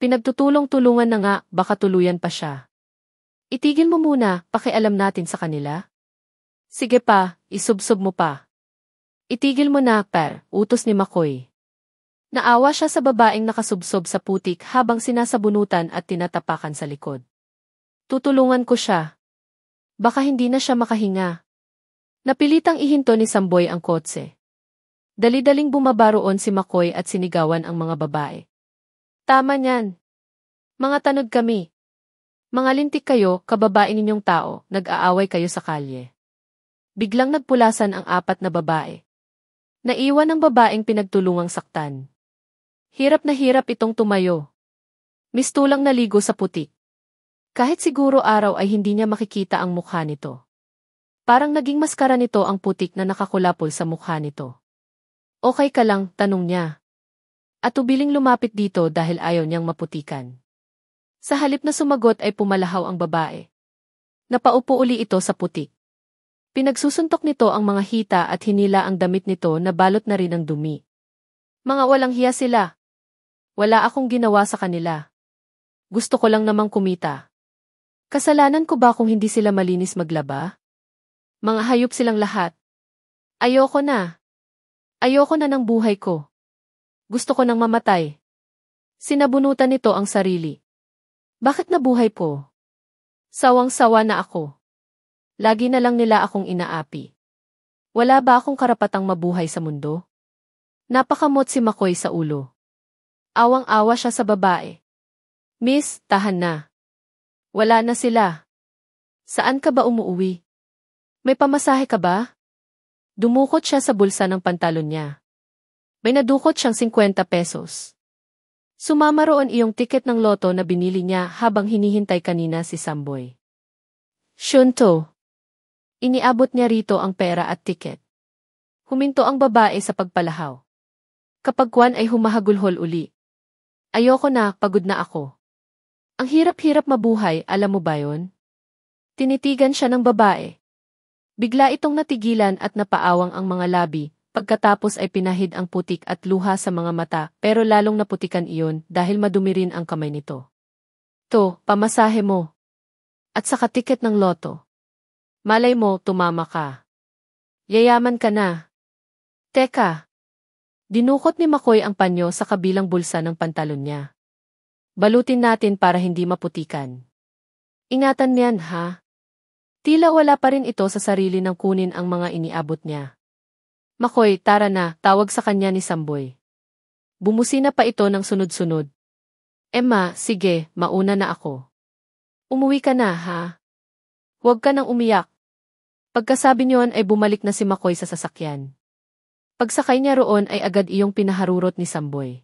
Pinagtutulong-tulungan na nga, baka tuluyan pa siya. Itigil mo muna, pakialam natin sa kanila. Sige pa, isubsob mo pa. Itigil mo na, per, utos ni Makoy. Naawa siya sa babaeng nakasubsob sa putik habang sinasabunutan at tinatapakan sa likod. Tutulungan ko siya. Baka hindi na siya makahinga. Napilitang ihinto ni Samboy ang kotse. Dali-daling bumaba roon si Makoy at sinigawan ang mga babae. Tama niyan. Mga tanod kami. Mga lintik kayo, kababae ninyong tao, nag-aaway kayo sa kalye. Biglang nagpulasan ang 4 na babae. Naiwan ang babaeng pinagtulungang saktan. Hirap na hirap itong tumayo. Mistulang naligo sa putik. Kahit siguro araw ay hindi niya makikita ang mukha nito. Parang naging maskara nito ang putik na nakakulapol sa mukha nito. Okay ka lang, tanong niya. At tubiling lumapit dito dahil ayaw niyang maputikan. Sa halip na sumagot ay pumalahaw ang babae. Napaupo uli ito sa putik. Pinagsusuntok nito ang mga hita at hinila ang damit nito na balot na rin ng dumi. Mga walang hiya sila. Wala akong ginawa sa kanila. Gusto ko lang namang kumita. Kasalanan ko ba kung hindi sila malinis maglaba? Mga hayop silang lahat. Ayoko na. Ayoko na ng buhay ko. Gusto ko nang mamatay. Sinabunutan nito ang sarili. Bakit nabuhay po? Sawang-sawa na ako. Lagi na lang nila akong inaapi. Wala ba akong karapatang mabuhay sa mundo? Napakamot si Makoy sa ulo. Awang-awa siya sa babae. Miss, tahan na. Wala na sila. Saan ka ba umuuwi? May pamasahe ka ba? Dumukot siya sa bulsa ng pantalon niya. May nadukot siyang 50 pesos. Sumama roon iyong tiket ng loto na binili niya habang hinihintay kanina si Samboy. Shunto. Iniabot niya rito ang pera at tiket. Huminto ang babae sa pagpalahaw. Kapag Kwan ay humahagulhol uli. Ayoko na, pagod na ako. Ang hirap-hirap mabuhay, alam mo ba yon? Tinitigan siya ng babae. Bigla itong natigilan at napaawang ang mga labi, pagkatapos ay pinahid ang putik at luha sa mga mata pero lalong naputikan iyon dahil madumi rin ang kamay nito. To, pamasahe mo. At saka tiket ng loto. Malay mo, tumama ka. Yayaman ka na. Teka. Dinukot ni Makoy ang panyo sa kabilang bulsa ng pantalon niya. Balutin natin para hindi maputikan. Ingatan niyan, ha? Tila wala pa rin ito sa sarili ng kunin ang mga iniabot niya. Makoy, tara na, tawag sa kanya ni Samboy. Bumusina pa ito ng sunod-sunod. Emma, sige, mauna na ako. Umuwi ka na, ha? Huwag ka nang umiyak. Pagkasabi niyon ay bumalik na si Makoy sa sasakyan. Pagsakay niya roon ay agad iyong pinaharurot ni Samboy.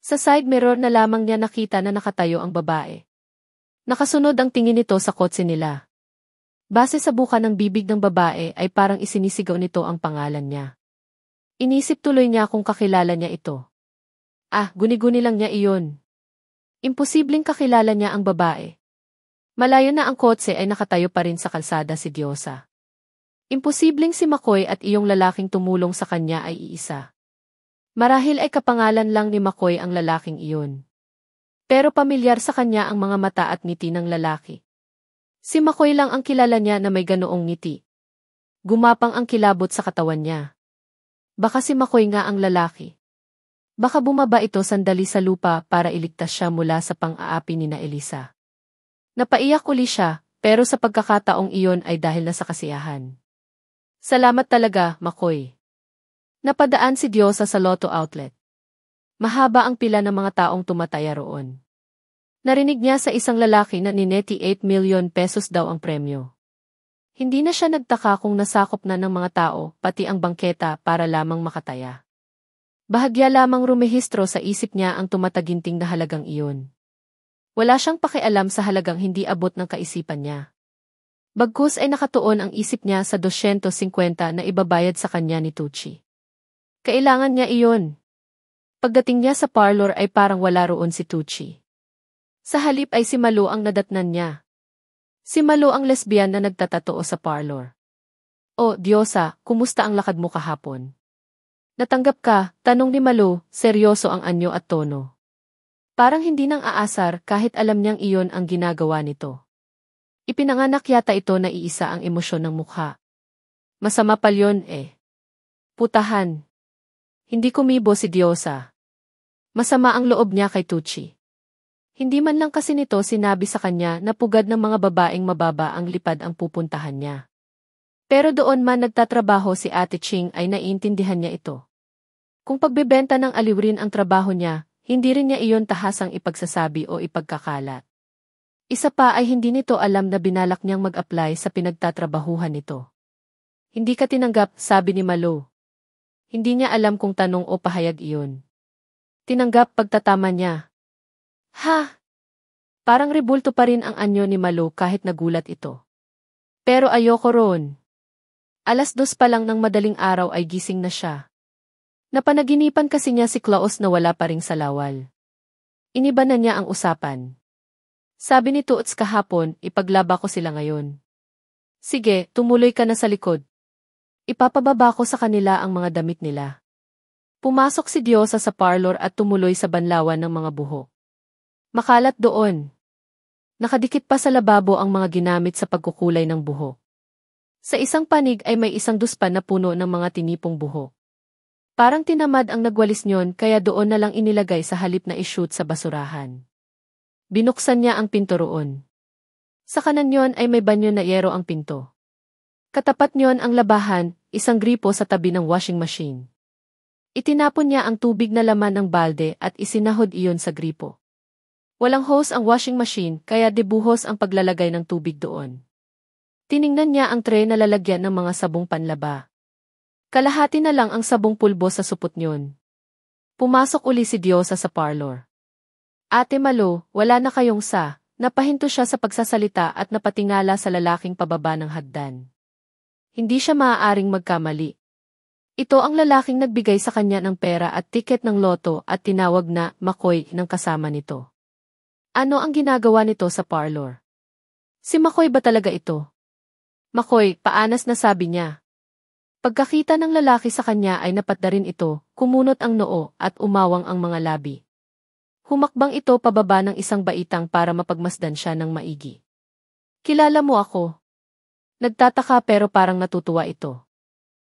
Sa side mirror na lamang niya nakita na nakatayo ang babae. Nakasunod ang tingin nito sa kotse nila. Base sa buka ng bibig ng babae ay parang isinisigaw nito ang pangalan niya. Inisip tuloy niya kung kakilala niya ito. Guni-guni lang niya iyon. Imposibleng kakilala niya ang babae. Malayo na ang kotse ay nakatayo pa rin sa kalsada si Diyosa. Imposibleng si McCoy at iyong lalaking tumulong sa kanya ay iisa. Marahil ay kapangalan lang ni McCoy ang lalaking iyon. Pero pamilyar sa kanya ang mga mata at ngiti ng lalaki. Si McCoy lang ang kilala niya na may ganoong ngiti. Gumapang ang kilabot sa katawan niya. Baka si McCoy nga ang lalaki. Baka bumaba ito sandali sa lupa para iligtas siya mula sa pang-aapi ni na Elisa. Napaiyak uli siya, pero sa pagkakataong iyon ay dahil na sa kasiyahan. Salamat talaga, McCoy. Napadaan si Diyosa sa Lotto Outlet. Mahaba ang pila ng mga taong tumataya roon. Narinig niya sa isang lalaki na nineti 8 million pesos daw ang premyo. Hindi na siya nagtaka kung nasakop na ng mga tao, pati ang bangketa para lamang makataya. Bahagya lamang rumehistro sa isip niya ang tumataginting na halagang iyon. Wala siyang pakialam sa halagang hindi abot ng kaisipan niya. Bagkus ay nakatuon ang isip niya sa 250 na ibabayad sa kanya ni Tucci. Kailangan niya iyon. Pagdating niya sa parlor ay parang wala roon si Tucci. Sa halip ay si Malu ang nadatnan niya. Si Malu ang lesbian na nagtatatoo sa parlor. "Oh, Diyosa, kumusta ang lakad mo kahapon?" "Natanggap ka?" tanong ni Malu, seryoso ang anyo at tono. Parang hindi nang aasar kahit alam niyang iyon ang ginagawa nito. Ipinanganak yata ito na iisa ang emosyon ng mukha. Masama pa yun Putahan. Hindi kumibo si Diyosa. Masama ang loob niya kay Tucci. Hindi man lang kasi nito sinabi sa kanya na pugad ng mga babaeng mababa ang lipad ang pupuntahan niya. Pero doon man nagtatrabaho si Ate Ching ay naiintindihan niya ito. Kung pagbebenta ng aliwrin ang trabaho niya, hindi rin niya iyon tahasang ipagsasabi o ipagkakalat. Isa pa ay hindi nito alam na binalak niyang mag-apply sa pinagtatrabahuhan nito. Hindi ka tinanggap, sabi ni Malu. Hindi niya alam kung tanong o pahayag iyon. Tinanggap pagtatama niya. Ha! Parang rebulto pa rin ang anyo ni Malu kahit nagulat ito. Pero ayoko roon. 2:00 pa lang ng madaling araw ay gising na siya. Napanaginipan kasi niya si Klaus na wala pa ring salawal. Iniba na niya ang usapan. Sabi ni Tuots kahapon, ipaglaba ko sila ngayon. Sige, tumuloy ka na sa likod. Ipapababa ko sa kanila ang mga damit nila. Pumasok si Diyosa sa parlor at tumuloy sa banlawan ng mga buhok. Makalat doon. Nakadikit pa sa lababo ang mga ginamit sa pagkukulay ng buhok. Sa isang panig ay may isang duspan na puno ng mga tinipong buhok. Parang tinamad ang nagwalis niyon kaya doon na lang inilagay sa halip na ishoot sa basurahan. Binuksan niya ang pinto roon. Sa kanan niyon ay may banyo na yero ang pinto. Katapat niyon ang labahan, isang gripo sa tabi ng washing machine. Itinapon niya ang tubig na laman ng balde at isinahod iyon sa gripo. Walang hose ang washing machine kaya debuhos ang paglalagay ng tubig doon. Tiningnan niya ang tray na lalagyan ng mga sabong panlaba. Kalahati na lang ang sabong pulbo sa supot niyon. Pumasok uli si Diyosa sa parlor. Ate Malu, wala na kayong napahinto siya sa pagsasalita at napatingala sa lalaking pababa ng hagdan. Hindi siya maaaring magkamali. Ito ang lalaking nagbigay sa kanya ng pera at tiket ng loto at tinawag na McCoy ng kasama nito. Ano ang ginagawa nito sa parlor? Si McCoy ba talaga ito? McCoy, paanas na sabi niya. Pagkakita ng lalaki sa kanya ay napatda rin ito, kumunot ang noo at umawang ang mga labi. Humakbang ito pababa ng isang baitang para mapagmasdan siya ng maigi. Kilala mo ako? Nagtataka pero parang natutuwa ito.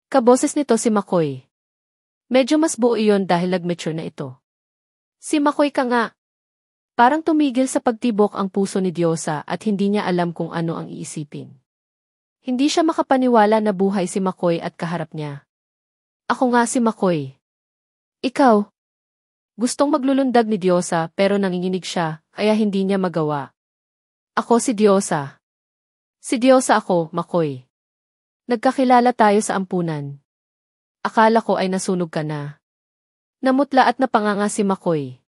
Kaboses nito si McCoy. Medyo mas buo iyon dahil nag-mature na ito. Si McCoy ka nga. Parang tumigil sa pagtibok ang puso ni Diyosa at hindi niya alam kung ano ang iisipin. Hindi siya makapaniwala na buhay si McCoy at kaharap niya. Ako nga si McCoy. Ikaw? Gustong maglulundag ni Diyosa pero nanginginig siya, kaya hindi niya magawa. Ako si Diyosa. Si Diyosa ako, McCoy. Nagkakilala tayo sa ampunan. Akala ko ay nasunog ka na. Namutla at napanganga si McCoy.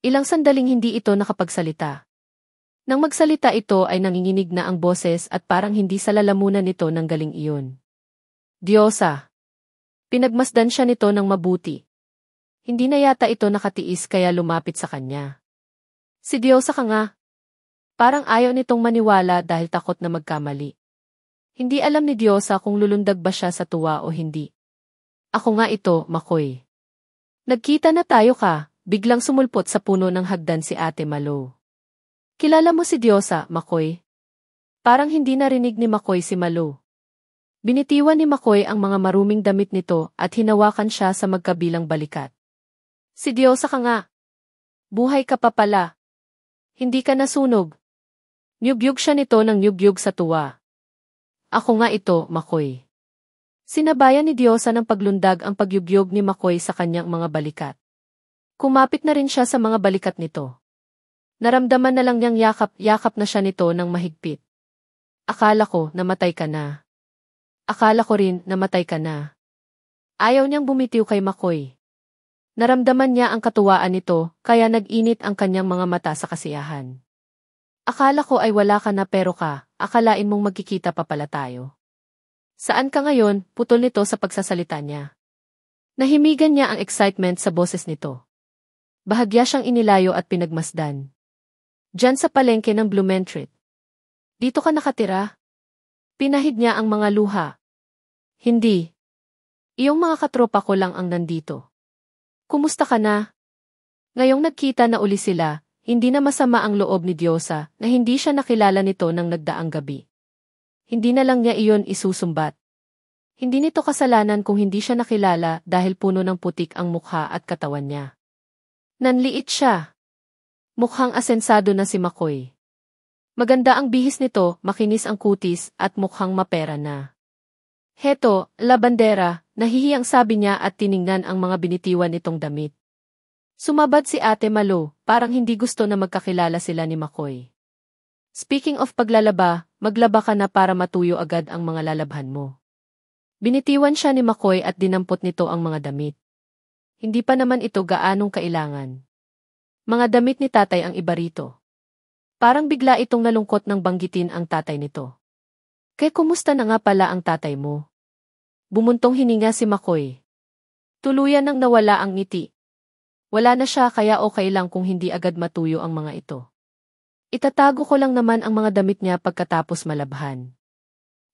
Ilang sandaling hindi ito nakapagsalita. Nang magsalita ito ay nanginginig na ang boses at parang hindi sa lalamunan nito ng galing iyon. Diyosa. Pinagmasdan siya nito ng mabuti. Hindi na yata ito nakatiis kaya lumapit sa kanya. Si Diyosa ka nga. Parang ayaw nitong maniwala dahil takot na magkamali. Hindi alam ni Diyosa kung lulundag ba siya sa tuwa o hindi. Ako nga ito, Makoy. Nagkita na tayo ka, biglang sumulpot sa puno ng hagdan si Ate Malo. Kilala mo si Diyosa, Makoy? Parang hindi narinig ni Makoy si Malo. Binitiwan ni Makoy ang mga maruming damit nito at hinawakan siya sa magkabilang balikat. Si Diyosa ka nga. Buhay ka pa pala. Hindi ka nasunog. Nyugyug siya nito ng nyugyug sa tuwa. Ako nga ito, Makoy. Sinabayan ni Diyosa ng paglundag ang pagyugyog ni Makoy sa kanyang mga balikat. Kumapit na rin siya sa mga balikat nito. Naramdaman na lang niyang yakap na siya nito ng mahigpit. Akala ko namatay ka na. Akala ko rin namatay ka na. Ayaw niyang bumitiw kay Makoy. Naramdaman niya ang katuwaan nito, kaya nag-init ang kanyang mga mata sa kasiyahan. Akala ko ay wala ka na pero akalain mong magkikita pa pala tayo. Saan ka ngayon? Putol nito sa pagsasalita niya. Nahimigan niya ang excitement sa boses nito. Bahagya siyang inilayo at pinagmasdan. Diyan sa palengke ng Blumentritt. Dito ka nakatira? Pinahid niya ang mga luha. Hindi. Iyong mga katropa ko lang ang nandito. Kumusta ka na? Ngayong nagkita na uli sila, hindi na masama ang loob ni Diyosa na hindi siya nakilala nito ng nagdaang gabi. Hindi na lang niya iyon isusumbat. Hindi nito kasalanan kung hindi siya nakilala dahil puno ng putik ang mukha at katawan niya. Nanliit siya. Mukhang asensado na si Makoy. Maganda ang bihis nito, makinis ang kutis at mukhang mapera na. Heto, la bandera, nahihiyang sabi niya at tiningnan ang mga binitiwan nitong damit. Sumabad si Ate Malo, parang hindi gusto na magkakilala sila ni Makoy. Speaking of paglalaba, maglaba ka na para matuyo agad ang mga lalabhan mo. Binitiwan siya ni Makoy at dinampot nito ang mga damit. Hindi pa naman ito gaanong kailangan. Mga damit ni tatay ang iba rito. Parang bigla itong nalungkot nang banggitin ang tatay nito. Kaya kumusta na nga pala ang tatay mo? Bumuntong hininga si Makoy. Tuluyan nang nawala ang ngiti. Wala na siya kaya okay lang kung hindi agad matuyo ang mga ito. Itatago ko lang naman ang mga damit niya pagkatapos malabhan.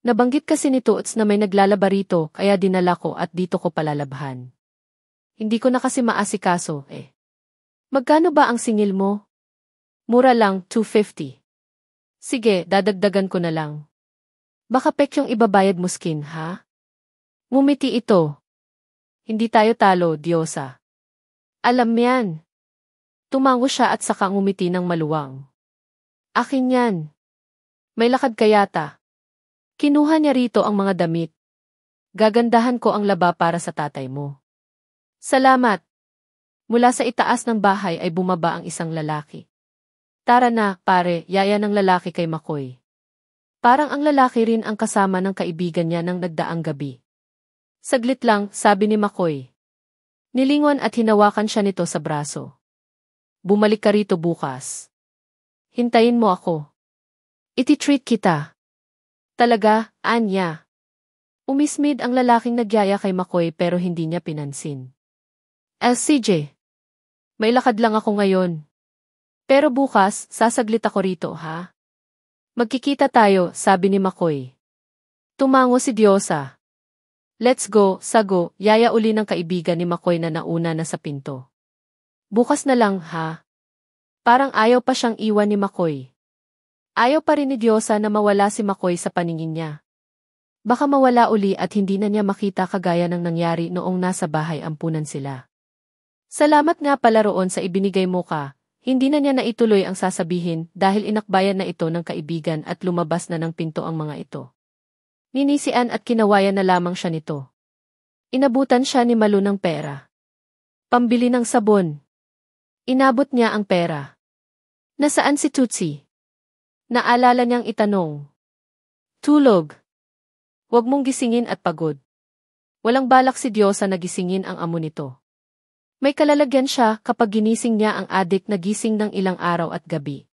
Nabanggit kasi ni Toots na may naglalaba rito kaya dinala ko at dito ko palalabhan. Hindi ko na kasi maasikaso eh. Magkano ba ang singil mo? Mura lang, 250. Sige, dadagdagan ko na lang. Baka pekyong ibabayad mo skin, ha? Ngumiti ito. Hindi tayo talo, Diyosa. Alam yan. Tumango siya at saka ngumiti ng maluwang. Akin yan. May lakad ka yata. Kinuha niya rito ang mga damit. Gagandahan ko ang laba para sa tatay mo. Salamat. Mula sa itaas ng bahay ay bumaba ang isang lalaki. Tara na, pare, yaya ng lalaki kay Makoy. Parang ang lalaki rin ang kasama ng kaibigan niya ng nagdaang gabi. Saglit lang, sabi ni Makoy. Nilingon at hinawakan siya nito sa braso. Bumalik ka rito bukas. Hintayin mo ako. Iti-treat kita. Talaga, Anya. Umismid ang lalaking nagyaya kay Makoy pero hindi niya pinansin. CJ. May lakad lang ako ngayon. Pero bukas, sasaglit ako rito, ha? Magkikita tayo, sabi ni Makoy. Tumango si Diyosa. Let's go, sago, yaya uli ng kaibigan ni Makoy na nauna na sa pinto. Bukas na lang, ha? Parang ayaw pa siyang iwan ni Makoy. Ayaw pa rin ni Diyosa na mawala si Makoy sa paningin niya. Baka mawala uli at hindi na niya makita kagaya ng nangyari noong nasa bahay ampunan sila. Salamat nga pala roon sa ibinigay mo ka, hindi na niya naituloy ang sasabihin dahil inakbayan na ito ng kaibigan at lumabas na ng pinto ang mga ito. Ninisian at kinawayan na lamang siya nito. Inabutan siya ni Malu ng pera. Pambili ng sabon. Inabot niya ang pera. Nasaan si Tutsi? Naalala niyang itanong. Tulog. Huwag mong gisingin at pagod. Walang balak si Diyosa na gisingin ang amo nito. May kalalagyan siya kapag ginising niya ang adik na gising ng ilang araw at gabi.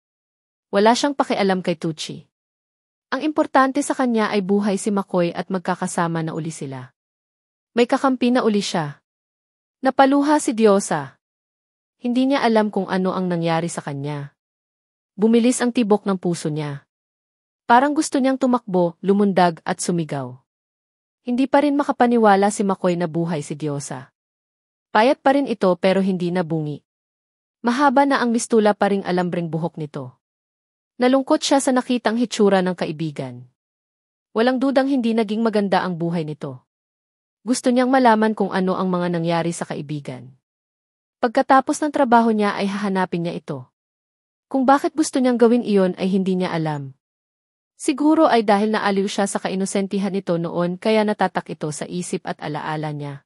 Wala siyang pakialam kay Tucci. Ang importante sa kanya ay buhay si McCoy at magkakasama na uli sila. May kakampi na uli siya. Napaluha si Diyosa. Hindi niya alam kung ano ang nangyari sa kanya. Bumilis ang tibok ng puso niya. Parang gusto niyang tumakbo, lumundag at sumigaw. Hindi pa rin makapaniwala si McCoy na buhay si Diyosa. Payat pa rin ito pero hindi na bungi. Mahaba na ang mistula pa ring alambreng buhok nito. Nalungkot siya sa nakitang hitsura ng kaibigan. Walang dudang hindi naging maganda ang buhay nito. Gusto niyang malaman kung ano ang mga nangyari sa kaibigan. Pagkatapos ng trabaho niya ay hahanapin niya ito. Kung bakit gusto niyang gawin iyon ay hindi niya alam. Siguro ay dahil naaliw siya sa kainosentihan nito noon kaya natatak ito sa isip at alaala niya.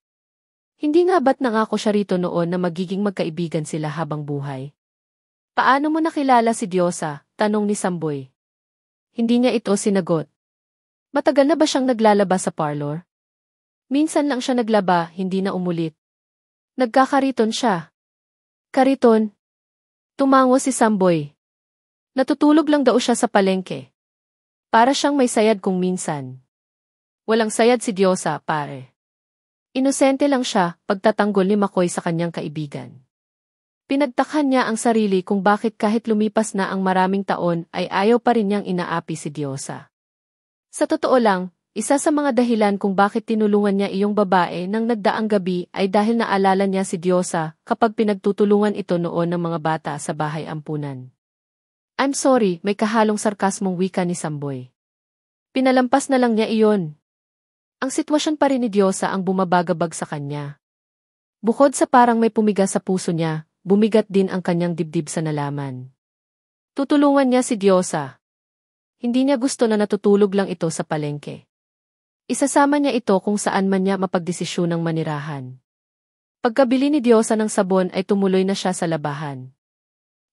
Hindi nga ba't nangako siya rito noon na magiging magkaibigan sila habang buhay? Paano mo nakilala si Diyosa? Tanong ni Samboy. Hindi niya ito sinagot. Matagal na ba siyang naglalaba sa parlor? Minsan lang siya naglaba, hindi na umulit. Nagkakariton siya. Kariton? Tumango si Samboy. Natutulog lang daw siya sa palengke. Para siyang may sayad kung minsan. Walang sayad si Diyosa, pare. Inosente lang siya, pagtatanggol ni McCoy sa kanyang kaibigan. Pinagtakhan niya ang sarili kung bakit kahit lumipas na ang maraming taon ay ayaw pa rin niyang inaapi si Diyosa. Sa totoo lang, isa sa mga dahilan kung bakit tinulungan niya iyong babae nang nagdaang gabi ay dahil naalala niya si Diyosa kapag pinagtutulungan ito noon ng mga bata sa bahay ampunan. I'm sorry, may kahalong sarkasmong wika ni Samboy. Pinalampas na lang niya iyon. Ang sitwasyon pa rin ni Diyosa ang bumabagabag sa kanya. Bukod sa parang may pumiga sa puso niya, bumigat din ang kanyang dibdib sa nalaman. Tutulungan niya si Diyosa. Hindi niya gusto na natutulog lang ito sa palengke. Isasama niya ito kung saan man niya mapagdesisyonang manirahan. Pagkabili ni Diyosa ng sabon ay tumuloy na siya sa labahan.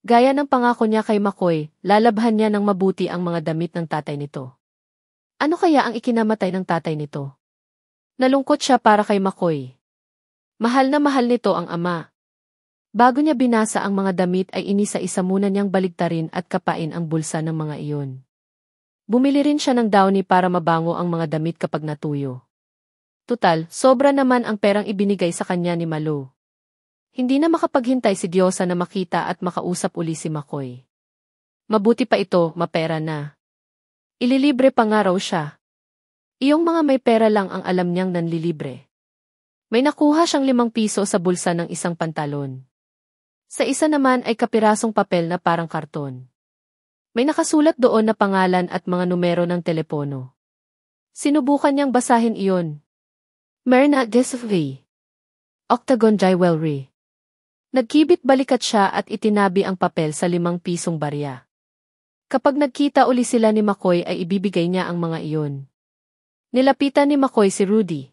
Gaya ng pangako niya kay McCoy, lalabhan niya ng mabuti ang mga damit ng tatay nito. Ano kaya ang ikinamatay ng tatay nito? Nalungkot siya para kay McCoy. Mahal na mahal nito ang ama. Bago niya binasa ang mga damit ay inisa-isa muna niyang baligtarin at kapain ang bulsa ng mga iyon. Bumili rin siya ng downy para mabango ang mga damit kapag natuyo. Tutal, sobra naman ang perang ibinigay sa kanya ni Malo. Hindi na makapaghintay si Diyosa na makita at makausap uli si McCoy. Mabuti pa ito, mapera na. Ililibre pa nga raw siya. Iyong mga may pera lang ang alam niyang nanlilibre. May nakuha siyang 5 piso sa bulsa ng isang pantalon. Sa isa naman ay kapirasong papel na parang karton. May nakasulat doon na pangalan at mga numero ng telepono. Sinubukan niyang basahin iyon. Myrna Desvey. Octagon Jewelry. Nagkibit balikat siya at itinabi ang papel sa 5 pisong barya. Kapag nagkita uli sila ni McCoy ay ibibigay niya ang mga iyon. Nilapitan ni McCoy si Rudy.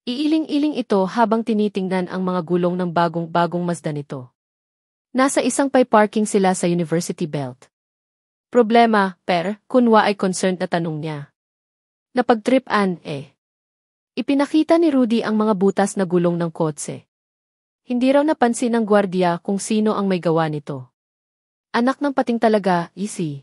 Iiling-iling ito habang tinitingnan ang mga gulong ng bagong-bagong Mazda nito. Nasa isang parking sila sa University Belt. Problema, kunwa ay concerned na tanong niya. Napagtripan, Ipinakita ni Rudy ang mga butas na gulong ng kotse. Hindi raw napansin ng gwardiya kung sino ang may gawa nito. Anak ng pating talaga, easy.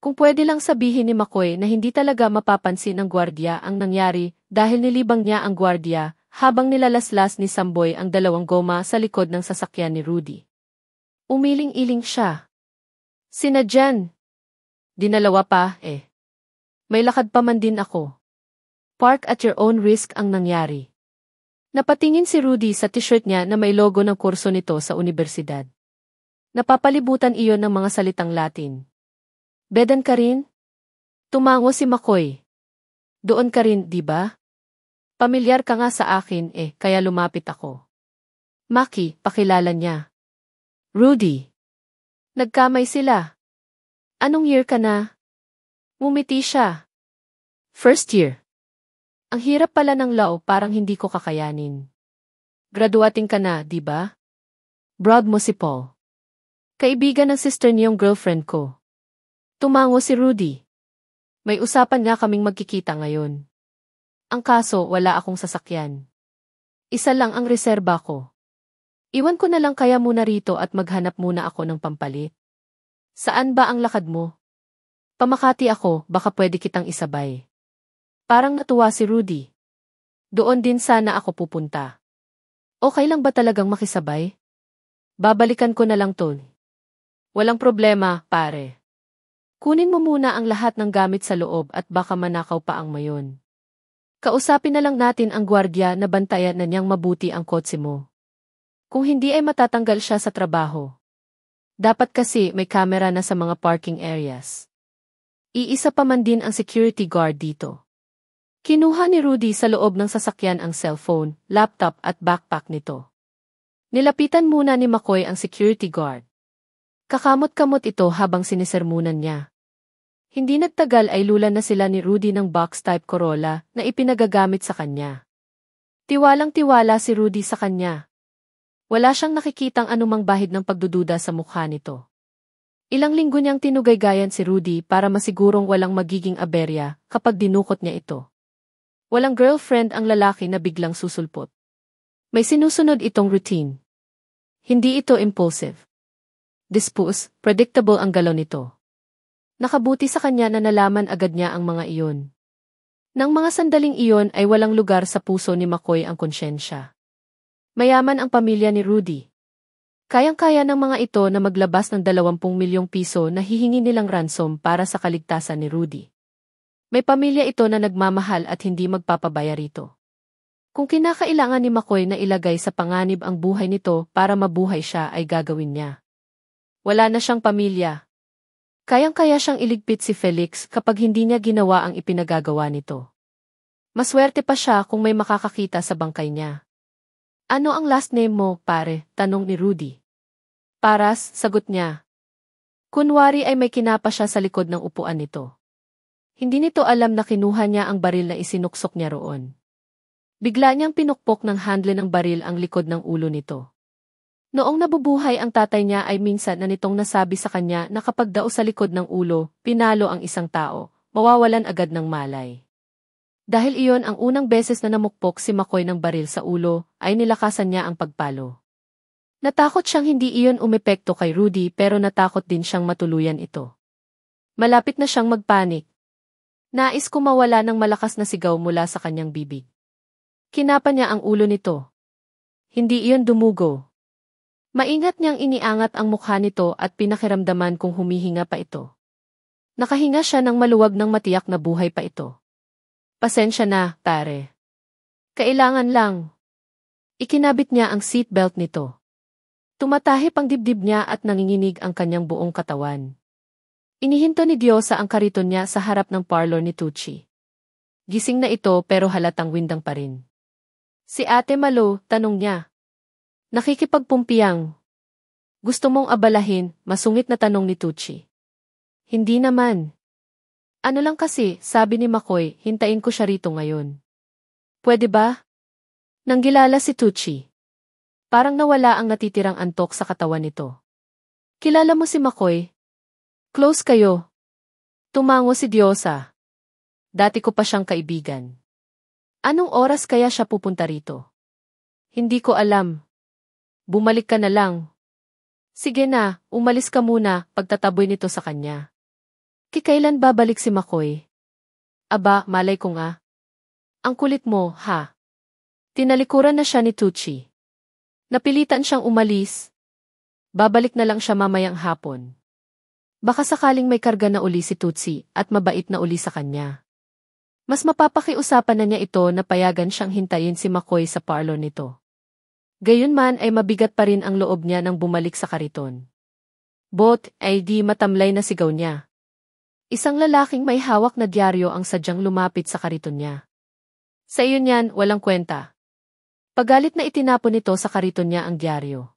Kung pwede lang sabihin ni McCoy na hindi talaga mapapansin ng gwardiya ang nangyari dahil nilibang niya ang gwardiya habang nilalaslas ni Samboy ang 2 goma sa likod ng sasakyan ni Rudy. Umiling-iling siya. Sinadyan. Dinalawa pa, May lakad pa man din ako. Park at your own risk ang nangyari. Napatingin si Rudy sa t-shirt niya na may logo ng kurso nito sa universidad. Napapalibutan iyon ng mga salitang Latin. Bedan ka rin? Tumango si McCoy. Doon ka rin, di ba? Pamilyar ka nga sa akin kaya lumapit ako. Maki, pakilala niya. Rudy. Nagkamay sila. Anong year ka na? Ngumiti siya. First year. Ang hirap pala ng law, parang hindi ko kakayanin. Graduating ka na, di ba? Broad mo si Paul. Kaibigan ng sister niyong girlfriend ko. Tumango si Rudy. May usapan nga kaming magkikita ngayon. Ang kaso, wala akong sasakyan. Isa lang ang reserba ko. Iwan ko na lang kaya muna rito at maghanap muna ako ng pampalit. Saan ba ang lakad mo? Pamakati ako, baka pwede kitang isabay. Parang natuwa si Rudy. Doon din sana ako pupunta. Okay lang ba talagang makisabay? Babalikan ko na lang to. Walang problema, pare. Kunin mo muna ang lahat ng gamit sa loob at baka manakaw pa ang mayon. Kausapin na lang natin ang gwardiya na bantayan na niyang mabuti ang kotse mo. Kung hindi ay matatanggal siya sa trabaho. Dapat kasi may camera na sa mga parking areas. Iisa pa man din ang security guard dito. Kinuha ni Rudy sa loob ng sasakyan ang cellphone, laptop at backpack nito. Nilapitan muna ni McCoy ang security guard. Kakamot-kamot ito habang sinisermunan niya. Hindi nagtagal ay lulan na sila ni Rudy ng box-type Corolla na ipinagagamit sa kanya. Tiwalang-tiwala si Rudy sa kanya. Wala siyang nakikitang anumang bahid ng pagdududa sa mukha nito. Ilang linggo niyang tinugay-gayan si Rudy para masigurong walang magiging aberya kapag dinukot niya ito. Walang girlfriend ang lalaki na biglang susulpot. May sinusunod itong routine. Hindi ito impulsive. Dispus, predictable ang galaw nito. Nakabuti sa kanya na nalaman agad niya ang mga iyon. Nang mga sandaling iyon ay walang lugar sa puso ni McCoy ang konsyensya. Mayaman ang pamilya ni Rudy. Kayang-kaya ng mga ito na maglabas ng 20 milyong piso na hihingi nilang ransom para sa kaligtasan ni Rudy. May pamilya ito na nagmamahal at hindi magpapabaya rito. Kung kinakailangan ni McCoy na ilagay sa panganib ang buhay nito para mabuhay siya ay gagawin niya. Wala na siyang pamilya. Kayang-kaya siyang iligpit si Felix kapag hindi niya ginawa ang ipinagagawa nito. Maswerte pa siya kung may makakakita sa bangkay niya. Ano ang last name mo, pare? Tanong ni Rudy. Paras, sagot niya. Kunwari ay may kinapa siya sa likod ng upuan nito. Hindi nito alam na kinuha niya ang baril na isinuksok niya roon. Bigla niyang pinukpok ng handle ng baril ang likod ng ulo nito. Noong nabubuhay ang tatay niya ay minsan na nitong nasabi sa kanya na kapag dao sa likod ng ulo, pinalo ang isang tao, mawawalan agad ng malay. Dahil iyon ang unang beses na namukpok si McCoy ng baril sa ulo, ay nilakasan niya ang pagpalo. Natakot siyang hindi iyon umepekto kay Rudy pero natakot din siyang matuluyan ito. Malapit na siyang magpanik. Nais ko mawala ng malakas na sigaw mula sa kanyang bibig. Kinapa niya ang ulo nito. Hindi iyon dumugo. Maingat niyang iniangat ang mukha nito at pinakiramdaman kung humihinga pa ito. Nakahinga siya ng maluwag ng matiyak na buhay pa ito. Pasensya na, pare. Kailangan lang. Ikinabit niya ang seatbelt nito. Tumatahip ang dibdib niya at nanginginig ang kanyang buong katawan. Inihinto ni Diyosa ang kariton niya sa harap ng parlor ni Tucci. Gising na ito pero halatang windang pa rin. Si Ate Malo, tanong niya. Nakikipagpumpiyang. Gusto mong abalahin, masungit na tanong ni Tucci. Hindi naman. Ano lang kasi, sabi ni McCoy, hintayin ko siya rito ngayon. Pwede ba? Nanggilala si Tucci. Parang nawala ang natitirang antok sa katawan nito. Kilala mo si McCoy? Close kayo. Tumango si Diyosa. Dati ko pa siyang kaibigan. Anong oras kaya siya pupunta rito? Hindi ko alam. Bumalik ka na lang. Sige na, umalis ka muna, pagtataboy nito sa kanya. Kikailan babalik si McCoy? Aba, malay ko nga. Ang kulit mo, ha? Tinalikuran na siya ni Tucci. Napilitan siyang umalis. Babalik na lang siya mamayang hapon. Baka sakaling may karga na uli si Tutsi at mabait na uli sa kanya. Mas mapapakiusapan na niya ito na payagan siyang hintayin si McCoy sa parlor nito. Gayunman ay mabigat pa rin ang loob niya nang bumalik sa kariton. Bot ay di matamlay na sigaw niya. Isang lalaking may hawak na dyaryo ang sadyang lumapit sa kariton niya. Sa iyon yan, walang kwenta. Pagalit na itinapon nito sa kariton niya ang dyaryo.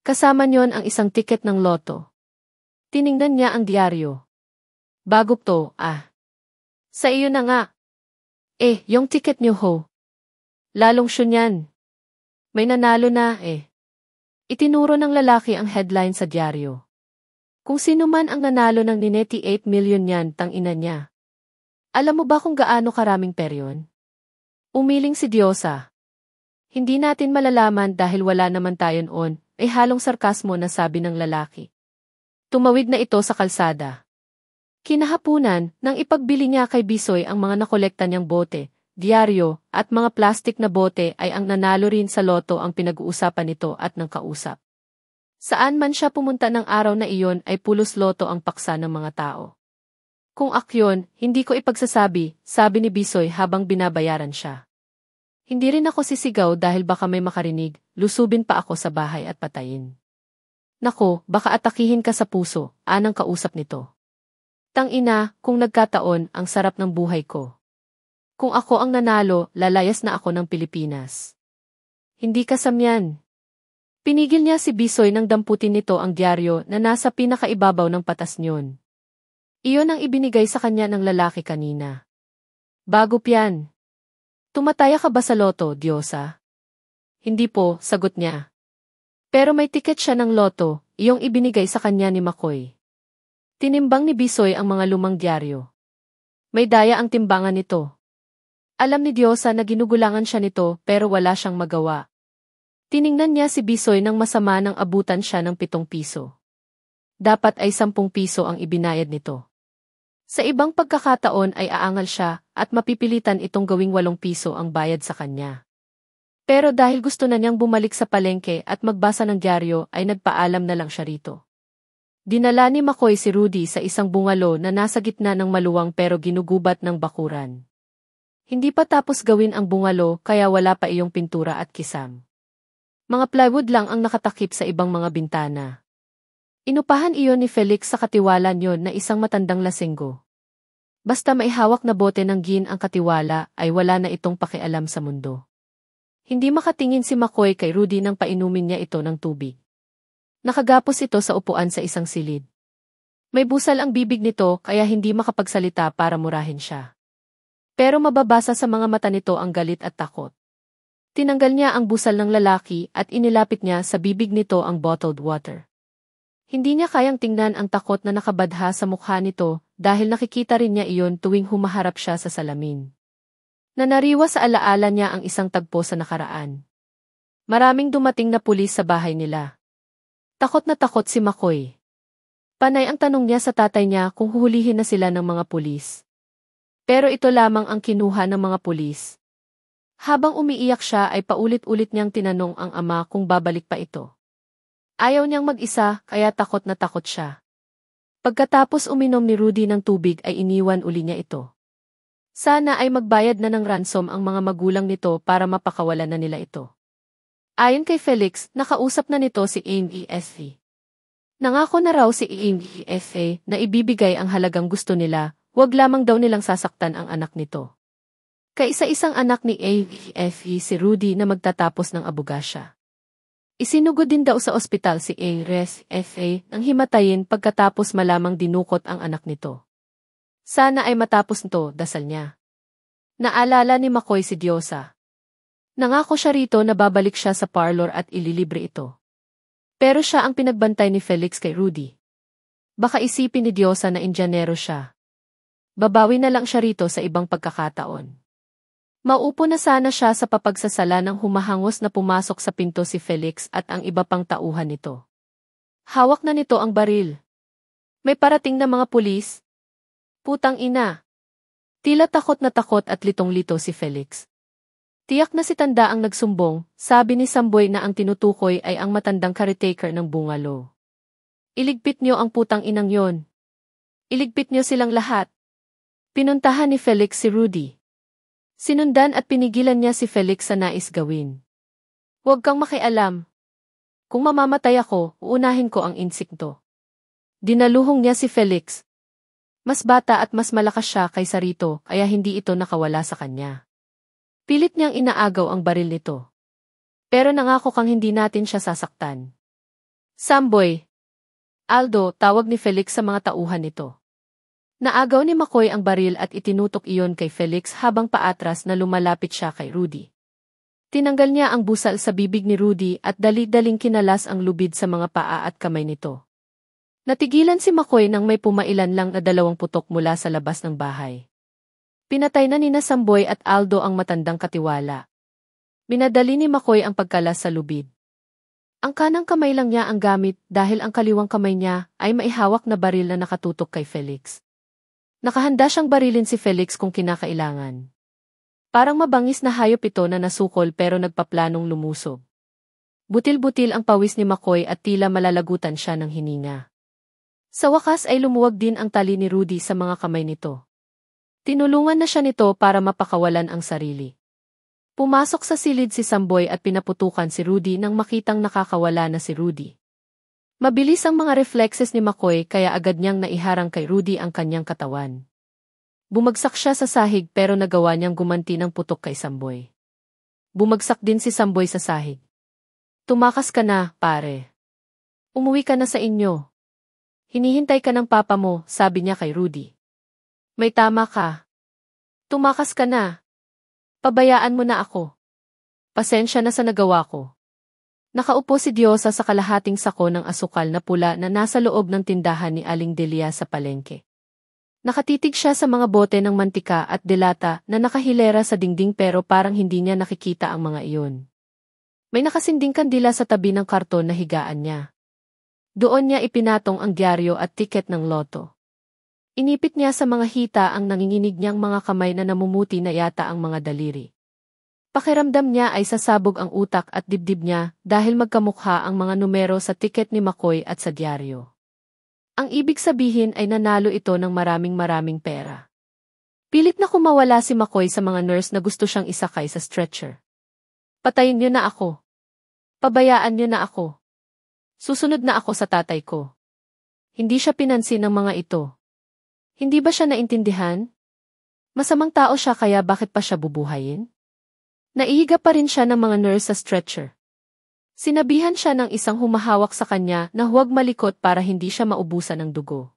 Kasama niyon ang isang tiket ng loto. Tiningnan niya ang dyaryo. Bago to, Sa iyo na nga. Yung tiket niyo ho. Lalong siya niyan. May nanalo na Itinuro ng lalaki ang headline sa dyaryo. Kung sino man ang nanalo ng 98 million yan, tangina niya. Alam mo ba kung gaano karaming peryon? Umiling si Diyosa. Hindi natin malalaman dahil wala naman tayo noon, ay halong sarkasmo na sabi ng lalaki. Tumawid na ito sa kalsada. Kinahapunan, nang ipagbili niya kay Bisoy ang mga nakolekta niyang bote, diaryo, at mga plastik na bote ay ang nanalo rin sa loto ang pinag-uusapan nito at ng kausap. Saan man siya pumunta ng araw na iyon ay pulos loto ang paksa ng mga tao. Kung akyon, hindi ko ipagsasabi, sabi ni Bisoy habang binabayaran siya. Hindi rin ako sisigaw dahil baka may makarinig, lusubin pa ako sa bahay at patayin. Nako, baka atakihin ka sa puso, anang kausap nito. Tangina, kung nagkataon, ang sarap ng buhay ko. Kung ako ang nanalo, lalayas na ako ng Pilipinas. Hindi ka samyan. Pinigil niya si Bisoy nang damputin nito ang dyaryo na nasa pinakaibabaw ng patas niyon. Iyon ang ibinigay sa kanya ng lalaki kanina. Bago piyan. Tumataya ka ba sa loto, Diyosa? Hindi po, sagot niya. Pero may tiket siya ng loto, iyong ibinigay sa kanya ni Makoy. Tinimbang ni Bisoy ang mga lumang dyaryo. May daya ang timbangan nito. Alam ni Diyosa na ginugulangan siya nito pero wala siyang magawa. Tiningnan niya si Bisoy nang masama nang abutan siya ng 7 piso. Dapat ay 10 piso ang ibinayad nito. Sa ibang pagkakataon ay aangal siya at mapipilitan itong gawing 8 piso ang bayad sa kanya. Pero dahil gusto na niyang bumalik sa palengke at magbasa ng dyaryo ay nagpaalam na lang siya rito. Dinala ni Makoy si Rudy sa isang bungalo na nasa gitna ng maluwang pero ginugubat ng bakuran. Hindi pa tapos gawin ang bungalo kaya wala pa iyong pintura at kisam. Mga plywood lang ang nakatakip sa ibang mga bintana. Inupahan iyon ni Felix sa katiwala niyon na isang matandang lasenggo. Basta may hawak na bote ng gin ang katiwala ay wala na itong pakialam sa mundo. Hindi makatingin si Makoy kay Rudy nang painumin niya ito ng tubig. Nakagapos ito sa upuan sa isang silid. May busal ang bibig nito kaya hindi makapagsalita para murahin siya. Pero mababasa sa mga mata nito ang galit at takot. Tinanggal niya ang busal ng lalaki at inilapit niya sa bibig nito ang bottled water. Hindi niya kayang tingnan ang takot na nakabadha sa mukha nito dahil nakikita rin niya iyon tuwing humaharap siya sa salamin. Nanariwa sa alaala niya ang isang tagpo sa nakaraan. Maraming dumating na pulis sa bahay nila. Takot na takot si Makoy. Panay ang tanong niya sa tatay niya kung huhulihin na sila ng mga pulis. Pero ito lamang ang kinuha ng mga pulis. Habang umiiyak siya ay paulit-ulit niyang tinanong ang ama kung babalik pa ito. Ayaw niyang mag-isa kaya takot na takot siya. Pagkatapos uminom ni Rudy ng tubig ay iniwan uli niya ito. Sana ay magbayad na ng ransom ang mga magulang nito para mapakawalan na nila ito. Ayon kay Felix, nakausap na nito si AMESA. Nangako na raw si AMESA na ibibigay ang halagang gusto nila, wag lamang daw nilang sasaktan ang anak nito. Kaisa-isang anak ni AMESA si Rudy na magtatapos ng abogasya. Isinugod din daw sa ospital si AMESA nang himatayin pagkatapos malamang dinukot ang anak nito. Sana ay matapos nito, dasal niya. Naalala ni Makoy si Diyosa. Nangako siya rito na babalik siya sa parlor at ililibre ito. Pero siya ang pinagbantay ni Felix kay Rudy. Baka isipin ni Diyosa na Indyanero siya. Babawi na lang siya rito sa ibang pagkakataon. Maupo na sana siya sa papagsasala nang humahangos na pumasok sa pinto si Felix at ang iba pang tauhan nito. Hawak na nito ang baril. May parating na mga pulis. Putang ina. Tila takot na takot at litong-lito si Felix. Tiyak na si Tanda ang nagsumbong, sabi ni Samboy na ang tinutukoy ay ang matandang caretaker ng bungalo. Iligpit niyo ang putang inang yon. Iligpit niyo silang lahat. Pinuntahan ni Felix si Rudy. Sinundan at pinigilan niya si Felix sa nais gawin. Huwag kang makialam. Kung mamamatay ako, uunahin ko ang insikto. Dinaluhong niya si Felix. Mas bata at mas malakas siya kaysa rito kaya hindi ito nakawala sa kanya. Pilit niyang inaagaw ang baril nito. Pero nangako kang hindi natin siya sasaktan. Samboy. Aldo, tawag ni Felix sa mga tauhan nito. Naagaw ni Makoy ang baril at itinutok iyon kay Felix habang paatras na lumalapit siya kay Rudy. Tinanggal niya ang busal sa bibig ni Rudy at dali-daling kinalas ang lubid sa mga paa at kamay nito. Natigilan si Makoy nang may pumailan lang na 2 putok mula sa labas ng bahay. Pinatay na nina Samboy at Aldo ang matandang katiwala. Minadali ni McCoy ang pagkalas sa lubid. Ang kanang kamay lang niya ang gamit dahil ang kaliwang kamay niya ay maihawak na baril na nakatutok kay Felix. Nakahanda siyang barilin si Felix kung kinakailangan. Parang mabangis na hayop ito na nasukol pero nagpaplanong lumusog. Butil-butil ang pawis ni McCoy at tila malalagutan siya ng hininga. Sa wakas ay lumuwag din ang tali ni Rudy sa mga kamay nito. Tinulungan na siya nito para mapakawalan ang sarili. Pumasok sa silid si Samboy at pinaputukan si Rudy nang makitang nakakawala na si Rudy. Mabilis ang mga reflexes ni McCoy kaya agad niyang naiharang kay Rudy ang kanyang katawan. Bumagsak siya sa sahig pero nagawa niyang gumanti ng putok kay Samboy. Bumagsak din si Samboy sa sahig. Tumakas ka na, pare. Umuwi ka na sa inyo. Hinihintay ka ng papa mo, sabi niya kay Rudy. May tama ka. Tumakas ka na. Pabayaan mo na ako. Pasensya na sa nagawa ko. Nakaupo si Diyosa sa kalahating sako ng asukal na pula na nasa loob ng tindahan ni Aling Delia sa palengke. Nakatitig siya sa mga bote ng mantika at delata na nakahilera sa dingding pero parang hindi niya nakikita ang mga iyon. May nakasinding kandila sa tabi ng karton na higaan niya. Doon niya ipinatong ang dyaryo at tiket ng loto. Inipit niya sa mga hita ang nanginginig niyang mga kamay na namumuti na yata ang mga daliri. Pakiramdam niya ay sasabog ang utak at dibdib niya dahil magkamukha ang mga numero sa tiket ni McCoy at sa dyaryo. Ang ibig sabihin ay nanalo ito ng maraming pera. Pilit na kumawala si McCoy sa mga nurse na gusto siyang isakay sa stretcher. Patayin niyo na ako. Pabayaan niyo na ako. Susunod na ako sa tatay ko. Hindi siya pinansin ng mga ito. Hindi ba siya naintindihan? Masamang tao siya kaya bakit pa siya bubuhayin? Naihiga pa rin siya ng mga nurse sa stretcher. Sinabihan siya ng isang humahawak sa kanya na huwag malikot para hindi siya maubusan ng dugo.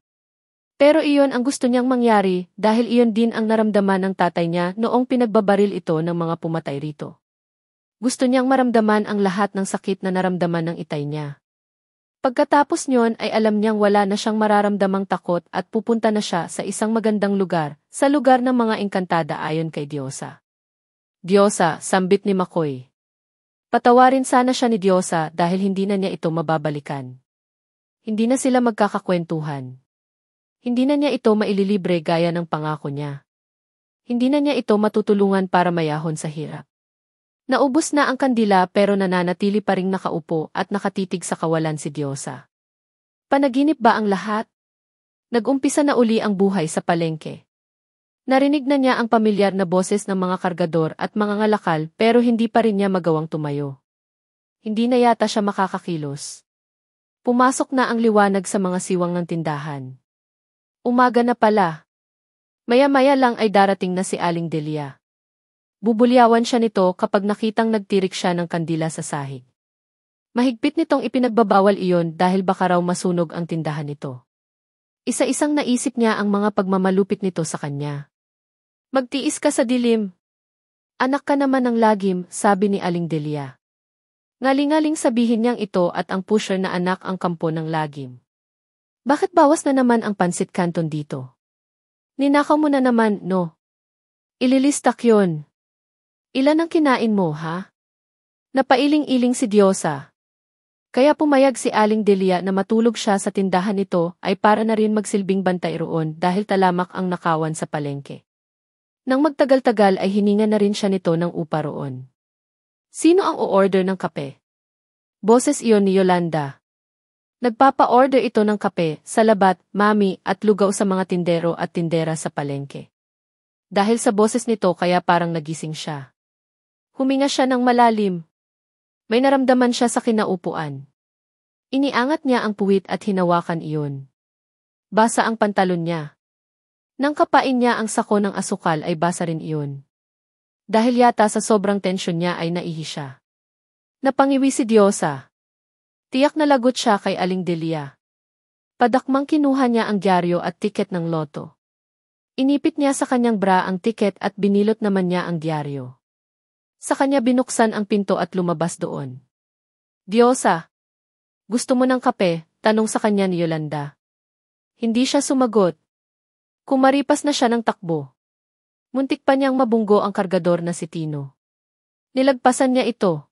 Pero iyon ang gusto niyang mangyari dahil iyon din ang naramdaman ng tatay niya noong pinagbabaril ito ng mga pumatay rito. Gusto niyang maramdaman ang lahat ng sakit na naramdaman ng itay niya. Pagkatapos niyon ay alam niyang wala na siyang mararamdamang takot at pupunta na siya sa isang magandang lugar, sa lugar ng mga engkantada ayon kay Diyosa. Diyosa, sambit ni McCoy. Patawarin sana siya ni Diyosa dahil hindi na niya ito mababalikan. Hindi na sila magkakakwentuhan. Hindi na niya ito maililibre gaya ng pangako niya. Hindi na niya ito matutulungan para mayahon sa hirap. Naubos na ang kandila pero nananatili pa ring nakaupo at nakatitig sa kawalan si Diyosa. Panaginip ba ang lahat? Nag-umpisa na uli ang buhay sa palengke. Narinig na niya ang pamilyar na boses ng mga kargador at mga ngalakal pero hindi pa rin niya magawang tumayo. Hindi na yata siya makakakilos. Pumasok na ang liwanag sa mga siwang ng tindahan. Umaga na pala. Maya-maya lang ay darating na si Aling Delia. Bubulyawan siya nito kapag nakitang nagtirik siya ng kandila sa sahig. Mahigpit nitong ipinagbabawal iyon dahil baka raw masunog ang tindahan nito. Isa-isang naisip niya ang mga pagmamalupit nito sa kanya. Magtiis ka sa dilim. Anak ka naman ng lagim, sabi ni Aling Delia. Ngaling-ngaling sabihin niyang ito at ang pusher na anak ang kampo ng lagim. Bakit bawas na naman ang pansit canton dito? Ninakaw mo na naman, no? Ililistak yun. Ilan ang kinain mo, ha? Napailing-iling si Diyosa. Kaya pumayag si Aling Delia na matulog siya sa tindahan nito ay para na rin magsilbing bantay roon dahil talamak ang nakawan sa palengke. Nang magtagal-tagal ay hininga na rin siya nito ng upa roon. Sino ang o-order ng kape? Boses iyon ni Yolanda. Nagpapa-order ito ng kape, salabat, mami at lugaw sa mga tindero at tindera sa palengke. Dahil sa boses nito kaya parang nagising siya. Huminga siya ng malalim. May naramdaman siya sa kinaupuan. Iniangat niya ang puwit at hinawakan iyon. Basa ang pantalon niya. Nang kapain niya ang sako ng asukal ay basa rin iyon. Dahil yata sa sobrang tensyon niya ay naihi siya. Napangiwi si Diyosa. Tiyak na lagot siya kay Aling Delia. Padakmang kinuha niya ang dyaryo at tiket ng loto. Inipit niya sa kanyang bra ang tiket at binilot naman niya ang dyaryo. Sa kanya binuksan ang pinto at lumabas doon. Diyosa, gusto mo ng kape? Tanong sa kanya ni Yolanda. Hindi siya sumagot. Kumaripas na siya ng takbo. Muntik pa niyang mabunggo ang kargador na si Tino. Nilagpasan niya ito.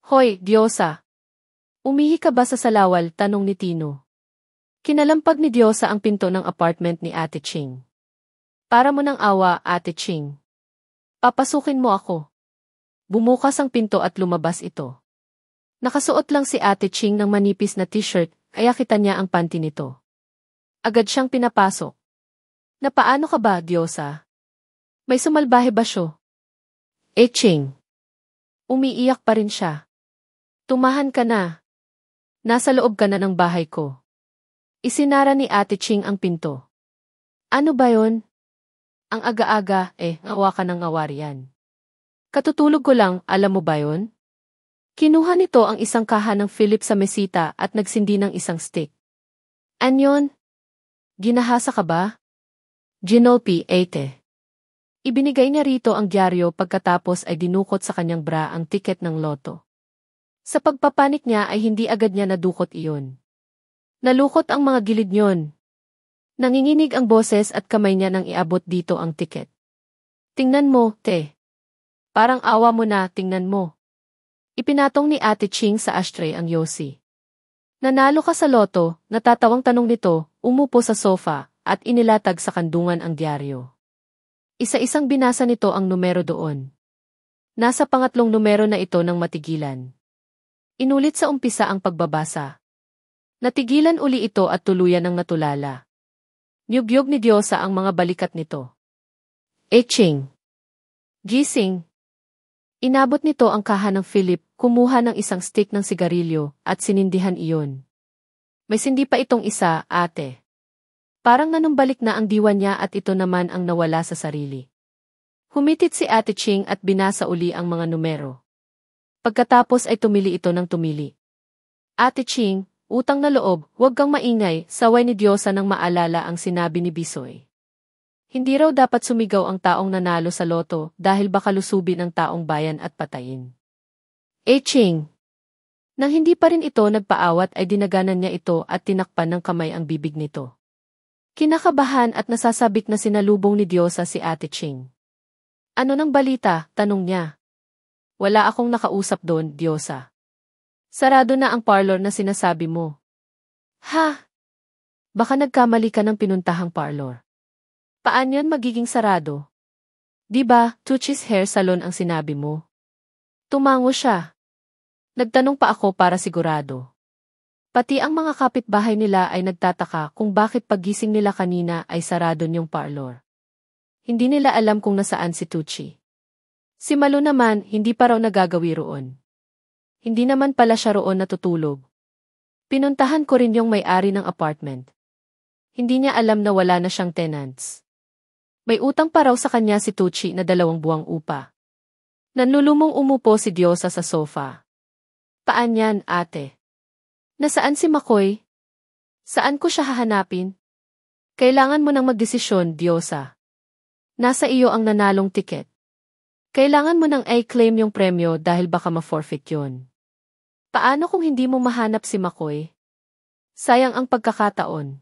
Hoy, Diyosa! Umihi ka ba sa salawal? Tanong ni Tino. Kinalampag ni Diyosa ang pinto ng apartment ni Ate Ching. Para mo ng awa, Ate Ching. Papasukin mo ako. Bumukas ang pinto at lumabas ito. Nakasuot lang si Ate Ching ng manipis na t-shirt, kaya kita niya ang panty nito. Agad siyang pinapasok. Napaano ka ba, Diyosa? May sumalbahe ba siya? Ching. Umiiyak pa rin siya. Tumahan ka na. Nasa loob ka na ng bahay ko. Isinara ni Ate Ching ang pinto. Ano ba yon? Ang aga-aga, awa ka ng awarian. Katutulog ko lang, alam mo ba yon? Kinuha nito ang isang kaha ng Philip sa mesita at nagsindi ng isang stick. Anyon? Ginahasa ka ba? Ginolpi, ate. Ibinigay niya rito ang dyaryo pagkatapos ay dinukot sa kanyang bra ang tiket ng loto. Sa pagpapanik niya ay hindi agad niya nadukot iyon. Nalukot ang mga gilid niyon. Nanginginig ang boses at kamay niya nang iabot dito ang tiket. Tingnan mo, te. Parang awa mo na, tingnan mo. Ipinatong ni Ate Ching sa ashtray ang yosi. Nanalo ka sa loto, natatawang tanong nito, umupo sa sofa, at inilatag sa kandungan ang dyaryo. Isa-isang binasa nito ang numero doon. Nasa pangatlong numero na ito nang matigilan. Inulit sa umpisa ang pagbabasa. Natigilan uli ito at tuluyan ng natulala. Niyugyog ni Diyosa ang mga balikat nito. Ching. Gising. Inabot nito ang kaha ng Philip, kumuha ng isang stick ng sigarilyo, at sinindihan iyon. May sindi pa itong isa, ate. Parang nanumbalik na ang diwa niya at ito naman ang nawala sa sarili. Humitit si Ate Ching at binasa uli ang mga numero. Pagkatapos ay tumili ito ng tumili. Ate Ching, utang na loob, huwag kang maingay, saway ni Diyosa nang maalala ang sinabi ni Bisoy. Hindi raw dapat sumigaw ang taong nanalo sa loto dahil baka lusubin ang taong bayan at patayin. Ching. Nang hindi pa rin ito nagpaawat ay dinaganan niya ito at tinakpan ng kamay ang bibig nito. Kinakabahan at nasasabik na sinalubong ni Diyosa si Ate Ching. Ano nang balita? Tanong niya. Wala akong nakausap doon, Diyosa. Sarado na ang parlor na sinasabi mo. Ha? Baka nagkamali ka ng pinuntahang parlor. Paano yan magiging sarado? Diba, Tuchi's Hair Salon ang sinabi mo? Tumango siya. Nagtanong pa ako para sigurado. Pati ang mga kapitbahay nila ay nagtataka kung bakit paggising nila kanina ay sarado niyong parlor. Hindi nila alam kung nasaan si Tuchi. Si Malu naman, hindi pa raw nagagawi roon. Hindi naman pala siya roon natutulog. Pinuntahan ko rin yung may-ari ng apartment. Hindi niya alam na wala na siyang tenants. May utang pa raw sa kanya si Tuchi na 2 buwang upa. Nanlulumong umupo si Diyosa sa sofa. Paan yan, ate? Nasaan si Makoy? Saan ko siya hahanapin? Kailangan mo nang magdesisyon, Diyosa. Nasa iyo ang nanalong tiket. Kailangan mo nang i-claim yung premyo dahil baka ma-forfeit yun. Paano kung hindi mo mahanap si Makoy? Sayang ang pagkakataon.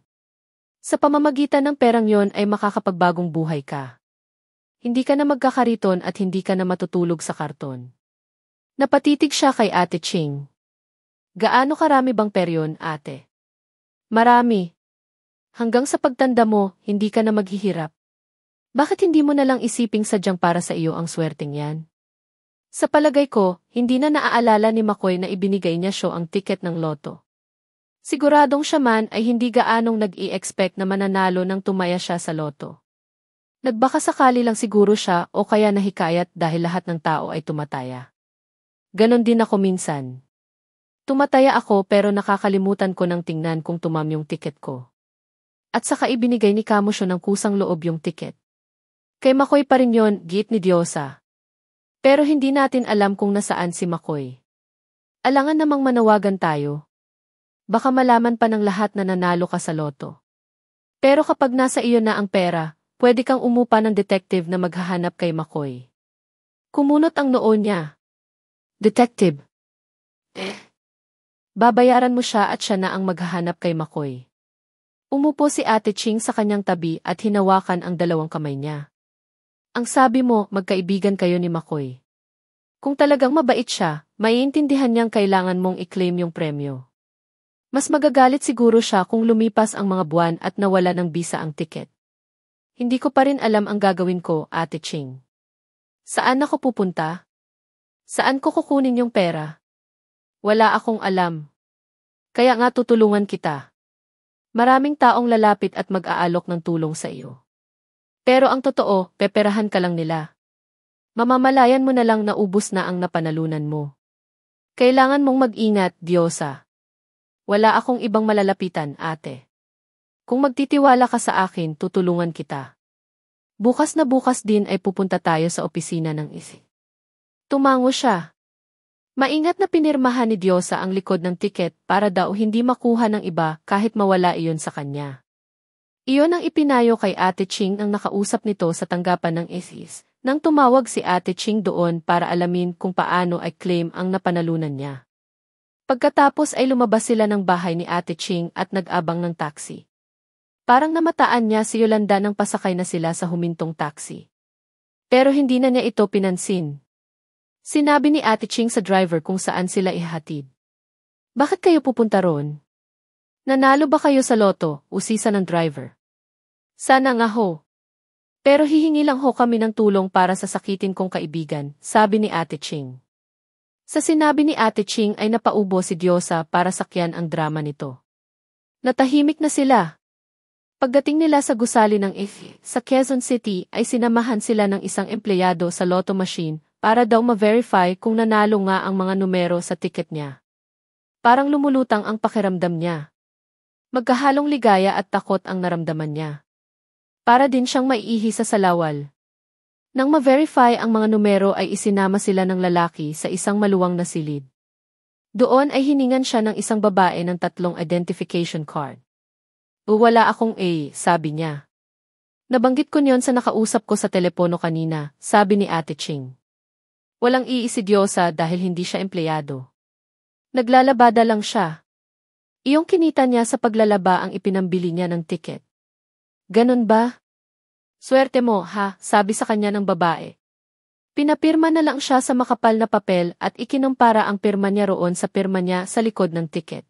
Sa pamamagitan ng perang yon ay makakapagbagong buhay ka. Hindi ka na magkakariton at hindi ka na matutulog sa karton. Napatitig siya kay Ate Ching. Gaano karami bang peryon, ate? Marami. Hanggang sa pagtanda mo, hindi ka na maghihirap. Bakit hindi mo na lang isiping sadyang para sa iyo ang swerteng yan? Sa palagay ko, hindi na naaalala ni Makoy na ibinigay niya siya ang tiket ng loto. Siguradong siya man ay hindi gaanong nag-i-expect na mananalo nang tumaya siya sa loto. Nagbaka sakali lang siguro siya o kaya nahikayat dahil lahat ng tao ay tumataya. Ganon din ako minsan. Tumataya ako pero nakakalimutan ko nang tingnan kung tumam yung tiket ko. At saka ibinigay ni Kamo siya ng kusang loob yung tiket. Kay Makoy pa rin yon, giit ni Diyosa. Pero hindi natin alam kung nasaan si Makoy. Alangan namang manawagan tayo. Baka malaman pa ng lahat na nanalo ka sa loto. Pero kapag nasa iyo na ang pera, pwede kang umupa ng detective na maghahanap kay Makoy. Kumunot ang noo niya. Detective. Babayaran mo siya at siya na ang maghahanap kay Makoy. Umupo si Ate Ching sa kanyang tabi at hinawakan ang 2 kamay niya. Ang sabi mo, magkaibigan kayo ni Makoy. Kung talagang mabait siya, maiintindihan niyang kailangan mong i-claim yung premyo. Mas magagalit siguro siya kung lumipas ang mga buwan at nawala ng bisa ang tiket. Hindi ko pa rin alam ang gagawin ko, Ate Ching. Saan ako pupunta? Saan ko kukunin yung pera? Wala akong alam. Kaya nga tutulungan kita. Maraming taong lalapit at mag-aalok ng tulong sa iyo. Pero ang totoo, peperahan ka lang nila. Mamamalayan mo na lang na ubos na ang napanalunan mo. Kailangan mong mag-ingat, Diyosa. Wala akong ibang malalapitan, ate. Kung magtitiwala ka sa akin, tutulungan kita. Bukas na bukas din ay pupunta tayo sa opisina ng isi. Tumango siya. Maingat na pinirmahan ni Diyosa ang likod ng tiket para daw hindi makuha ng iba kahit mawala iyon sa kanya. Iyon ang ipinayo kay Ate Ching ang nakausap nito sa tanggapan ng ISIS. Nang tumawag si Ate Ching doon para alamin kung paano ay claim ang napanalunan niya. Pagkatapos ay lumabas sila ng bahay ni Ate Ching at nag-abang ng taxi. Parang namataan niya si Yolanda nang pasakay na sila sa humintong taxi. Pero hindi na niya ito pinansin. Sinabi ni Ate Ching sa driver kung saan sila ihahatid. Bakit kayo pupunta roon? Nanalo ba kayo sa loto? Usisa ng driver. Sana nga ho. Pero hihingi lang ho kami ng tulong para sa sakitin kong kaibigan, sabi ni Ate Ching. Sa sinabi ni Ate Ching ay napaubo si Diyosa para sakyan ang drama nito. Natahimik na sila. Pagdating nila sa gusali ng IFI, sa Quezon City ay sinamahan sila ng isang empleyado sa lotto machine para daw ma-verify kung nanalo nga ang mga numero sa ticket niya. Parang lumulutang ang pakiramdam niya. Magkahalong ligaya at takot ang naramdaman niya. Para din siyang maiihi sa salawal. Nang ma-verify ang mga numero ay isinama sila ng lalaki sa isang maluwang na silid. Doon ay hiningan siya ng isang babae ng 3 identification card. Wala akong sabi niya. Nabanggit ko niyon sa nakausap ko sa telepono kanina, sabi ni Ate Ching. Walang si Diyosa dahil hindi siya empleyado. Naglalabada lang siya. Iyong kinita niya sa paglalaba ang ipinambili niya ng tiket. Ganon ba? Swerte mo, ha, sabi sa kanya ng babae. Pinapirma na lang siya sa makapal na papel at ikinumpara ang pirma niya roon sa pirma niya sa likod ng tiket.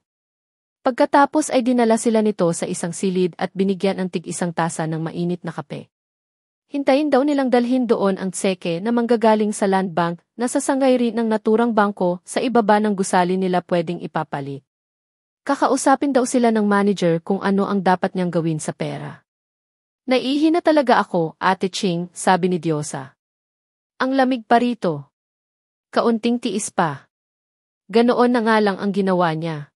Pagkatapos ay dinala sila nito sa isang silid at binigyan ng tig-1 tasa ng mainit na kape. Hintayin daw nilang dalhin doon ang tseke na manggagaling sa Land Bank na sasangay rin ng naturang bangko sa ibaba ng gusali nila pwedeng ipapalit. Kakausapin daw sila ng manager kung ano ang dapat niyang gawin sa pera. Naihi na talaga ako, Ate Ching, sabi ni Diyosa. Ang lamig pa rito. Kaunting tiis pa. Ganoon na nga lang ang ginawa niya.